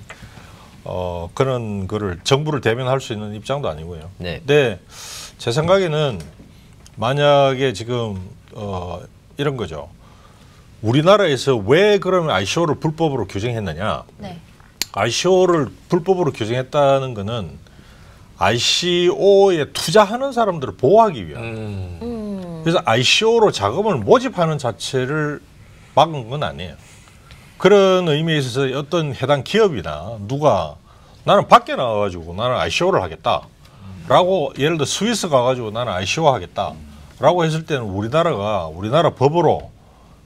그런 거를 정부를 대변할 수 있는 입장도 아니고요. 근데 제 생각에는 만약에 지금 이런 거죠. 우리나라에서 왜 그러면 ICO를 불법으로 규정했느냐? ICO를 불법으로 규정했다는 거는 ICO에 투자하는 사람들을 보호하기 위한. 그래서 ICO로 자금을 모집하는 자체를 막은 건 아니에요. 그런 의미에 있어서 어떤 해당 기업이나 누가 나는 밖에 나와가지고 나는 ICO를 하겠다라고, 예를 들어 스위스 가가지고 나는 ICO 하겠다라고 했을 때는 우리나라 법으로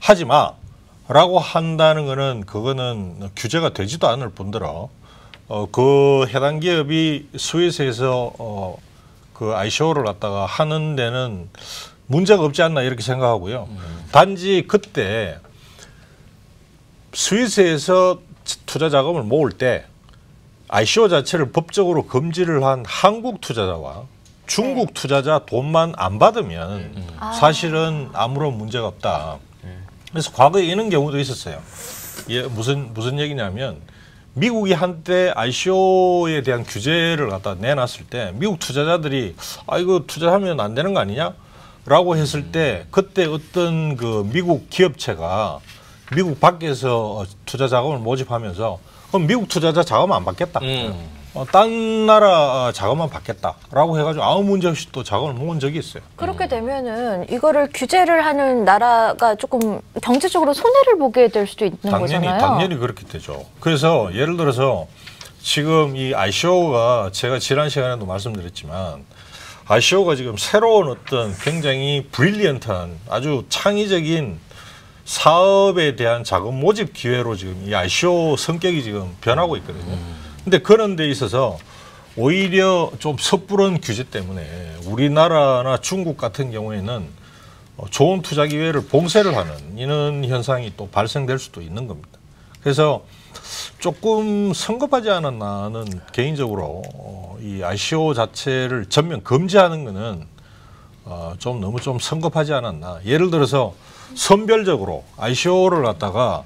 하지 마라고 한다는 거는 그거는 규제가 되지도 않을 뿐더러 그 해당 기업이 스위스에서 그 ICO를 갖다가 하는 데는 문제가 없지 않나 이렇게 생각하고요. 단지 그때 스위스에서 투자 자금을 모을 때 ICO 자체를 법적으로 금지를 한 한국 투자자와 중국 투자자 돈만 안 받으면 사실은 아무런 문제가 없다. 그래서 과거에 이런 경우도 있었어요. 무슨 얘기냐면 미국이 한때 ICO에 대한 규제를 갖다 내놨을 때 미국 투자자들이 이거 투자하면 안 되는 거 아니냐? 라고 했을 때 그때 어떤 그 미국 기업체가 미국 밖에서 투자 자금을 모집하면서 그럼 미국 투자자 자금 안 받겠다. 딴 나라 자금만 받겠다라고 해가지고 아무 문제 없이 또 자금을 모은 적이 있어요. 그렇게 되면은 이거를 규제를 하는 나라가 조금 경제적으로 손해를 보게 될 수도 있는 거잖아요. 당연히 그렇게 되죠. 그래서 예를 들어서 지금 이 ICO가 제가 지난 시간에도 말씀드렸지만 ICO가 지금 새로운 어떤 굉장히 브릴리언트한 아주 창의적인 사업에 대한 자금 모집 기회로 지금 이 ICO 성격이 지금 변하고 있거든요. 근데 그런 데 있어서 오히려 좀 섣부른 규제 때문에 우리나라나 중국 같은 경우에는 좋은 투자 기회를 봉쇄를 하는 이런 현상이 또 발생될 수도 있는 겁니다. 그래서 조금 성급하지 않았나는 개인적으로 이 ICO 자체를 전면 금지하는 거는 좀 너무 좀 성급하지 않았나. 예를 들어서 선별적으로 ICO를 갖다가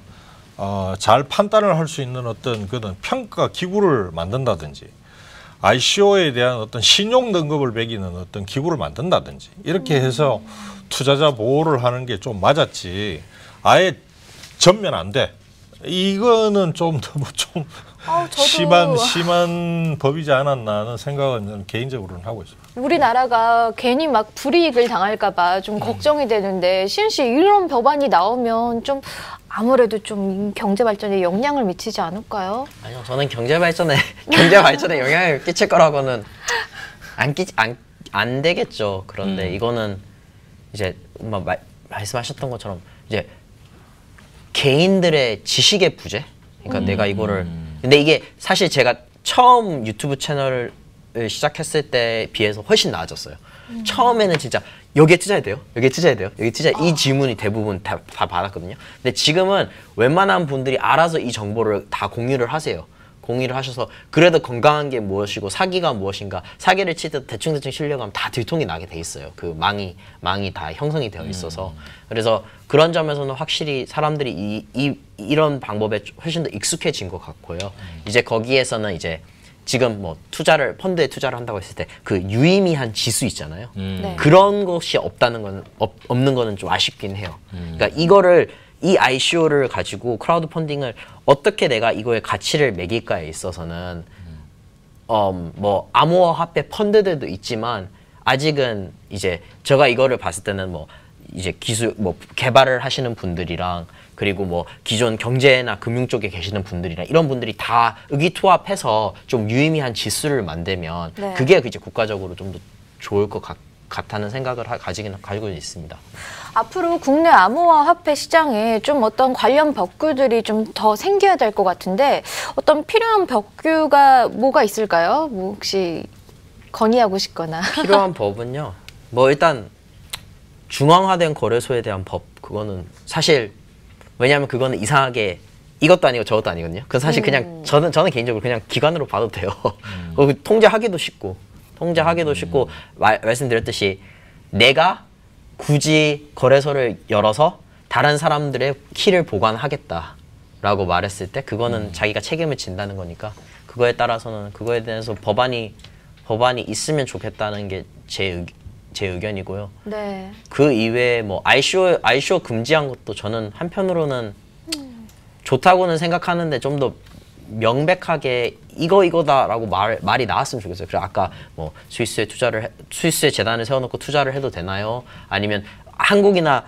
잘 판단을 할 수 있는 어떤 그런 평가 기구를 만든다든지 ICO에 대한 어떤 신용 등급을 매기는 어떤 기구를 만든다든지 이렇게 해서 투자자 보호를 하는 게 좀 맞았지. 아예 전면 안 돼. 이거는 좀 너무 좀 저도 심한 법이지 않았나 하는 생각은 저는 개인적으로는 하고 있습니다. 우리나라가 괜히 막 불이익을 당할까봐 좀 걱정이 되는데 시은 씨 이런 법안이 나오면 좀 아무래도 좀 경제 발전에 영향을 미치지 않을까요? 아니요, 저는 경제 발전에 영향을 끼칠 거라고는 안 되겠죠. 그런데 이거는 이제 말씀하셨던 것처럼 이제 개인들의 지식의 부재. 그러니까 내가 이거를 근데 이게 사실 제가 처음 유튜브 채널을 시작했을 때에 비해서 훨씬 나아졌어요. 처음에는 진짜 여기에 투자해야 돼요. 여기에 투자해야 돼요. 여기 투자 이 질문이 대부분 다 받았거든요. 근데 지금은 웬만한 분들이 알아서 이 정보를 다 공유를 하세요. 공유를 하셔서 그래도 건강한 게 무엇이고 사기가 무엇인가 사기를 칠 때 대충 치려고 하면 다 들통이 나게 돼 있어요. 그 망이 다 형성이 되어 있어서 그래서 그런 점에서는 확실히 사람들이 이런 방법에 훨씬 더 익숙해진 것 같고요. 이제 거기에서는 이제 지금 뭐 펀드에 투자를 한다고 했을 때 그 유의미한 지수 있잖아요. 네. 그런 것이 없는 거는 좀 아쉽긴 해요. 그러니까 이 ICO를 가지고 크라우드 펀딩을 어떻게 내가 이거의 가치를 매길까에 있어서는 뭐 암호화폐 펀드들도 있지만 아직은 이제 제가 이거를 봤을 때는 뭐 이제 기술 뭐 개발을 하시는 분들이랑 그리고 뭐 기존 경제나 금융 쪽에 계시는 분들이랑 이런 분들이 다 의기투합해서 좀 유의미한 지수를 만들면 네. 그게 이제 국가적으로 좀 더 좋을 것 같다는 생각을 가지고 있습니다. 앞으로 국내 암호화폐 시장에 좀 어떤 관련 벽규들이 좀 더 생겨야 될 것 같은데 어떤 필요한 벽규가 뭐가 있을까요? 뭐 혹시 건의하고 싶거나. 필요한 법은요. 뭐 일단 중앙화된 거래소에 대한 법 그거는 사실 왜냐하면 그거는 이상하게 이것도 아니고 저것도 아니거든요. 그건 사실 그냥 저는 개인적으로 그냥 기관으로 봐도 돼요. 통제하기도 쉽고 말씀드렸듯이 내가 굳이 거래소를 열어서 다른 사람들의 키를 보관하겠다라고 말했을 때 그거는 자기가 책임을 진다는 거니까 그거에 따라서는 그거에 대해서 법안이 있으면 좋겠다는 게 제 의견이고요. 네. 그 이외에 뭐 ICO 금지한 것도 저는 한편으로는 좋다고는 생각하는데 좀 더 명백하게 이거다라고 말이 나왔으면 좋겠어요. 그래서 아까 뭐 스위스에 재단을 세워놓고 투자를 해도 되나요? 아니면 한국이나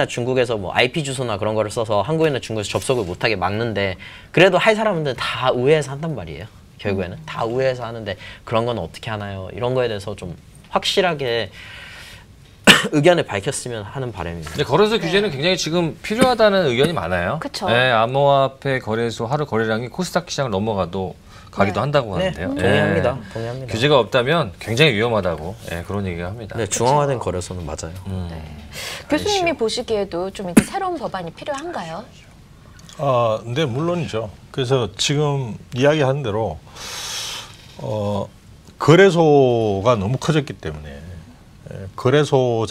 중국에서 뭐 IP 주소나 그런 거를 써서 한국이나 중국에서 접속을 못하게 막는데 그래도 할 사람들은 다 우회해서 한단 말이에요. 결국에는 다 우회해서 하는데 그런 건 어떻게 하나요? 이런 거에 대해서 좀 확실하게 의견을 밝혔으면 하는 바람입니다. 근데 거래소 규제는 굉장히 지금 필요하다는 의견이 많아요. 그쵸. 네, 암호화폐 거래소 하루 거래량이 코스닥 시장을 가기도 한다고 하는데요. 동의합니다. 예. 동의합니다. 규제가 없다면 굉장히 위험하다고 그런 얘기가 합니다. 네, 중앙화된 거래소는 맞아요. 교수님이 보시기에도 좀 이제 새로운 법안이 필요한가요? 네, 물론이죠. 그래서 지금 이야기한 대로 거래소가 너무 커졌기 때문에 거래소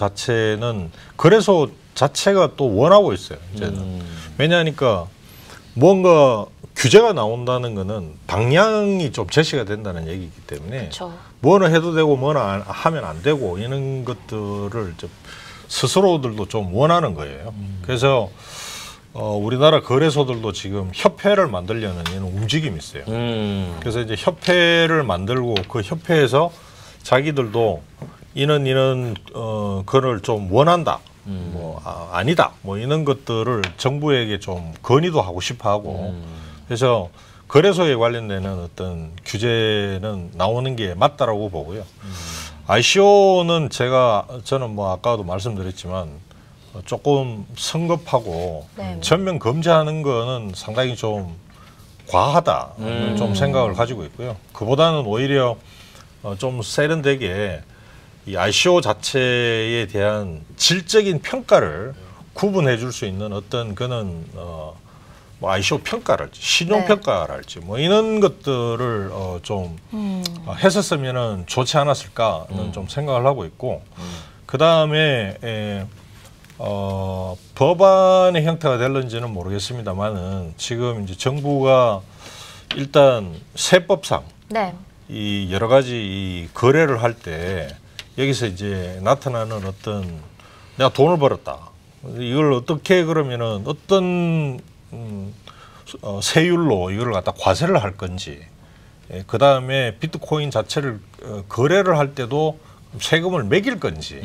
자체가 또 원하고 있어요. 이제는. 왜냐하니까 뭔가 규제가 나온다는 거는 방향이 좀 제시가 된다는 얘기이기 때문에 그쵸. 뭐는 해도 되고 뭐는 하면 안 되고 이런 것들을 좀 스스로들도 좀 원하는 거예요. 그래서 우리나라 거래소들도 지금 협회를 만들려는 이런 움직임이 있어요. 그래서 이제 협회를 만들고 그 협회에서 자기들도 이런 거를 좀 원한다. 뭐 아니다. 뭐 이런 것들을 정부에게 좀 건의도 하고 싶어하고 그래서 거래소에 관련되는 어떤 규제는 나오는 게 맞다라고 보고요. ICO는 저는 뭐 아까도 말씀드렸지만 조금 성급하고 네. 전면 금지하는 거는 상당히 좀 과하다 좀 생각을 가지고 있고요. 그보다는 오히려 좀 세련되게 이 ICO 자체에 대한 질적인 평가를 구분해 줄 수 있는 어떤 그는 뭐 ICO 평가랄지 신용 평가랄지 뭐 이런 것들을 좀 했었으면은 좋지 않았을까는 좀 생각을 하고 있고 그 다음에 법안의 형태가 될는지는 모르겠습니다만은 지금 이제 정부가 일단 세법상 네. 이 여러 가지 이 거래를 할 때 여기서 이제 나타나는 어떤 내가 돈을 벌었다. 이걸 어떻게 그러면은 어떤 세율로 이걸 갖다 과세를 할 건지, 그 다음에 비트코인 자체를 거래를 할 때도 세금을 매길 건지,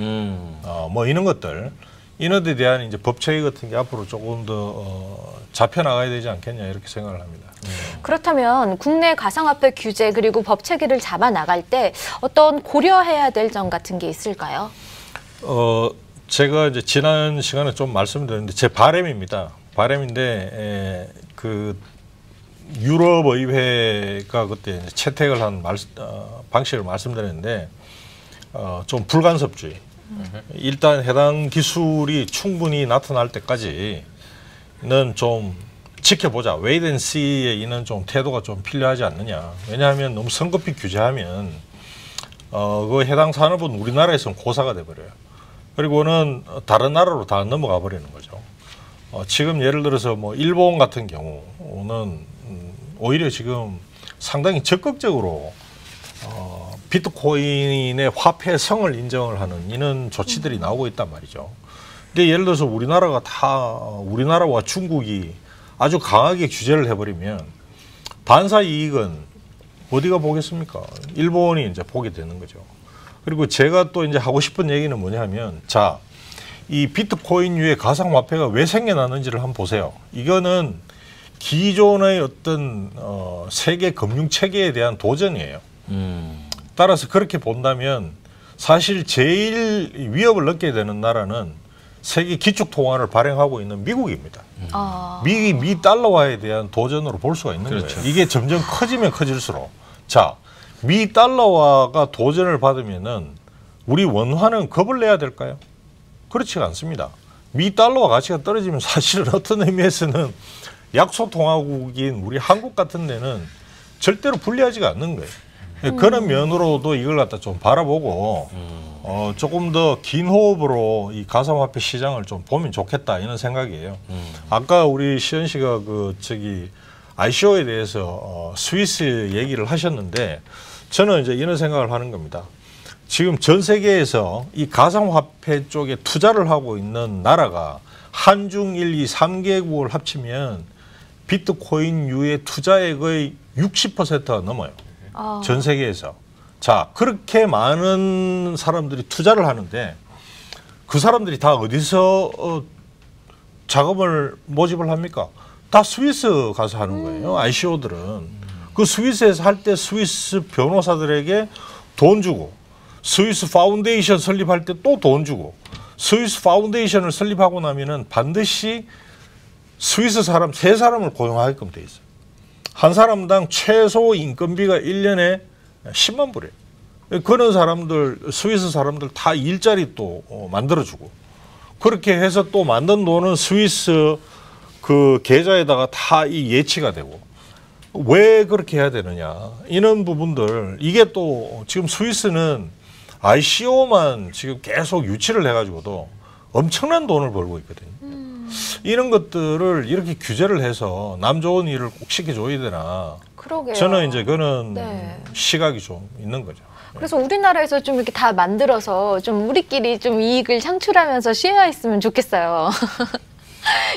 뭐 이런 것들, 이런 데 대한 이제 법체계 같은 게 앞으로 조금 더 잡혀 나가야 되지 않겠냐 이렇게 생각을 합니다. 그렇다면 국내 가상화폐 규제 그리고 법 체계를 잡아 나갈 때 어떤 고려해야 될 점 같은 게 있을까요? 제가 이제 지난 시간에 좀 말씀드렸는데 제 바람입니다. 바람인데 그 유럽 의회가 그때 채택을 한 방식을 말씀드렸는데 좀 불간섭주의. 일단 해당 기술이 충분히 나타날 때까지는 좀 지켜보자. 웨이트 앤 시의 이는 좀 태도가 좀 필요하지 않느냐. 왜냐하면 너무 성급히 규제하면 그 해당 산업은 우리나라에서는 고사가 돼버려요. 그리고는 다른 나라로 다 넘어가 버리는 거죠. 지금 예를 들어서 뭐 일본 같은 경우는 오히려 지금 상당히 적극적으로 비트코인의 화폐성을 인정을 하는 이런 조치들이 나오고 있단 말이죠. 근데 예를 들어서 우리나라와 중국이 아주 강하게 규제를 해버리면 반사 이익은 어디가 보겠습니까? 일본이 이제 보게 되는 거죠. 그리고 제가 또 이제 하고 싶은 얘기는 뭐냐면, 자, 이 비트코인류의 가상화폐가 왜 생겨났는지를 한번 보세요. 이거는 기존의 어떤 세계 금융 체계에 대한 도전이에요. 따라서 그렇게 본다면 사실 제일 위협을 느끼게 되는 나라는 세계 기축통화를 발행하고 있는 미국입니다. 미 달러화에 대한 도전으로 볼 수가 있는 거예요. 이게 점점 커지면 커질수록, 자, 미 달러화가 도전을 받으면은 우리 원화는 겁을 내야 될까요? 그렇지가 않습니다. 미 달러화 가치가 떨어지면 사실은 어떤 의미에서는 약소통화국인 우리 한국 같은 데는 절대로 불리하지가 않는 거예요. 그런 면으로도 이걸 갖다 좀 바라보고 조금 더 긴 호흡으로 이 가상화폐 시장을 좀 보면 좋겠다 이런 생각이에요. 아까 우리 시연 씨가 ICO에 대해서 스위스 얘기를 하셨는데 저는 이제 이런 생각을 하는 겁니다. 지금 전 세계에서 이 가상화폐 쪽에 투자를 하고 있는 나라가 한중 1, 2, 3개국을 합치면 비트코인류의 투자액의 60%가 넘어요. 전 세계에서. 자, 그렇게 많은 사람들이 투자를 하는데 그 사람들이 다 어디서 자금을 모집을 합니까? 다 스위스 가서 하는 거예요. ICO들은. 그 스위스에서 할 때 스위스 변호사들에게 돈 주고, 스위스 파운데이션 설립할 때 또 돈 주고, 스위스 파운데이션을 설립하고 나면은 반드시 스위스 사람 3사람을 고용하게끔 돼 있어요. 한 사람당 최소 인건비가 1년에 10만 불이에요. 그런 사람들, 스위스 사람들 다 일자리 또 만들어주고, 그렇게 해서 또 만든 돈은 스위스 그 계좌에다가 다 이 예치가 되고, 왜 그렇게 해야 되느냐 이런 부분들, 이게 또 지금 스위스는 ICO만 지금 계속 유치를 해가지고도 엄청난 돈을 벌고 있거든요. 이런 것들을 이렇게 규제를 해서 남 좋은 일을 꼭 시켜줘야 되나. 그러게요. 저는 이제 그런 네. 시각이 좀 있는 거죠. 그래서 우리나라에서 좀 이렇게 다 만들어서 좀 우리끼리 좀 이익을 창출하면서 쉐어했으면 좋겠어요.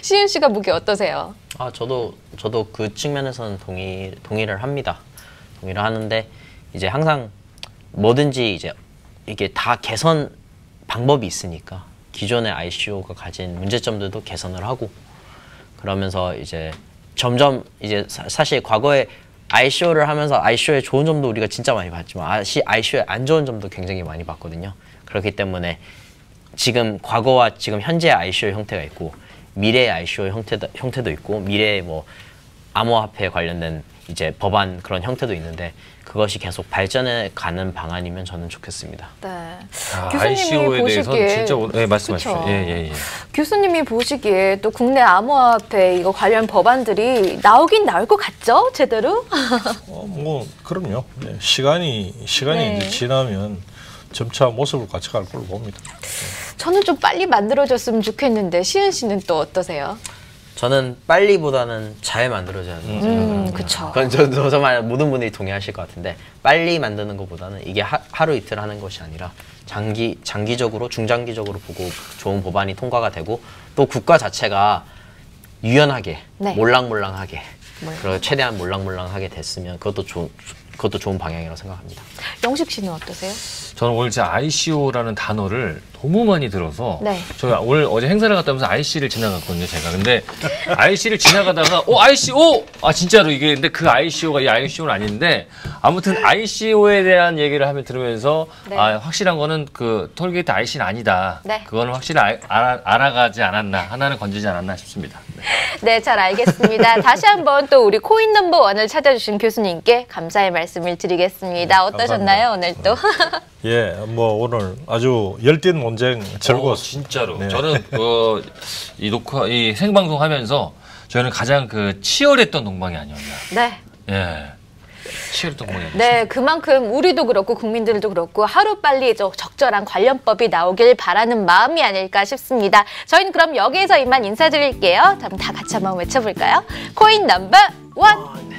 시은 씨가 보기 어떠세요? 저도 그 측면에서는 동의를 합니다. 동의를 하는데 이제 항상 뭐든지 이제 이게 다 개선 방법이 있으니까 기존의 ICO가 가진 문제점들도 개선을 하고, 그러면서 이제 점점 이제 사실 과거에 ICO를 하면서 ICO의 좋은 점도 우리가 진짜 많이 봤지만 ICO의 안 좋은 점도 굉장히 많이 봤거든요. 그렇기 때문에 지금 과거와 지금 현재의 ICO 형태가 있고 미래의 ICO 형태도 있고 미래의 뭐 암호화폐에 관련된 이제 법안 그런 형태도 있는데 그것이 계속 발전해 가는 방안이면 저는 좋겠습니다. 네. ICO에 대해서는 진짜 네, 말씀하십시오. 예. 교수님이 보시기에 또 국내 암호화폐 이거 관련 법안들이 나오긴 나올 것 같죠? 제대로? 뭐 그럼요. 네. 시간이 네. 이제 지나면 점차 모습을 갖춰갈 걸로 봅니다. 저는 좀 빨리 만들어졌으면 좋겠는데 시은 씨는 또 어떠세요? 저는 빨리보다는 잘 만들어져야 된다고 생각합니다. 그쵸. 그건 저 정말 모든 분들이 동의하실 것 같은데 빨리 만드는 것보다는 이게 하루 이틀 하는 것이 아니라 장기적으로 중장기적으로 보고 좋은 법안이 통과가 되고 또 국가 자체가 유연하게, 네. 몰랑몰랑하게, 그리고 최대한 몰랑몰랑하게 됐으면 그것도 좋은 방향이라고 생각합니다. 영식 씨는 어떠세요? 저는 오늘 진짜 ICO라는 단어를 너무 많이 들어서 네. 저희 오늘 어제 행사를 갔다 오면서 IC를 지나갔거든요, 제가. 근데 IC를 지나가다가 ICO! 아 진짜로 이게 근데 그 ICO가 이 ICO는 아닌데 아무튼 ICO에 대한 얘기를 하면 들으면서 네. 확실한 거는 그 톨게이트 IC는 아니다. 네. 그거는 확실히 알아가지 않았나, 하나는 건지지 않았나 싶습니다. 네. 네, 잘 알겠습니다. 다시 한번 또 우리 코인 넘버 원을 찾아주신 교수님께 감사의 말씀을 드리겠습니다. 어떠셨나요, 오늘 또? 예, 뭐 오늘 아주 열띤 논쟁 즐거웠습니다. 진짜로. 네. 저는 이 생방송 하면서 저희는 가장 치열했던 농방이 아니었나. 네. 예. 치열했던 농방이. 네, 그만큼 우리도 그렇고 국민들도 그렇고 하루빨리 적절한 관련법이 나오길 바라는 마음이 아닐까 싶습니다. 저희는 그럼 여기에서 이만 인사드릴게요. 그럼 다 같이 한번 외쳐볼까요? 코인 넘버 원!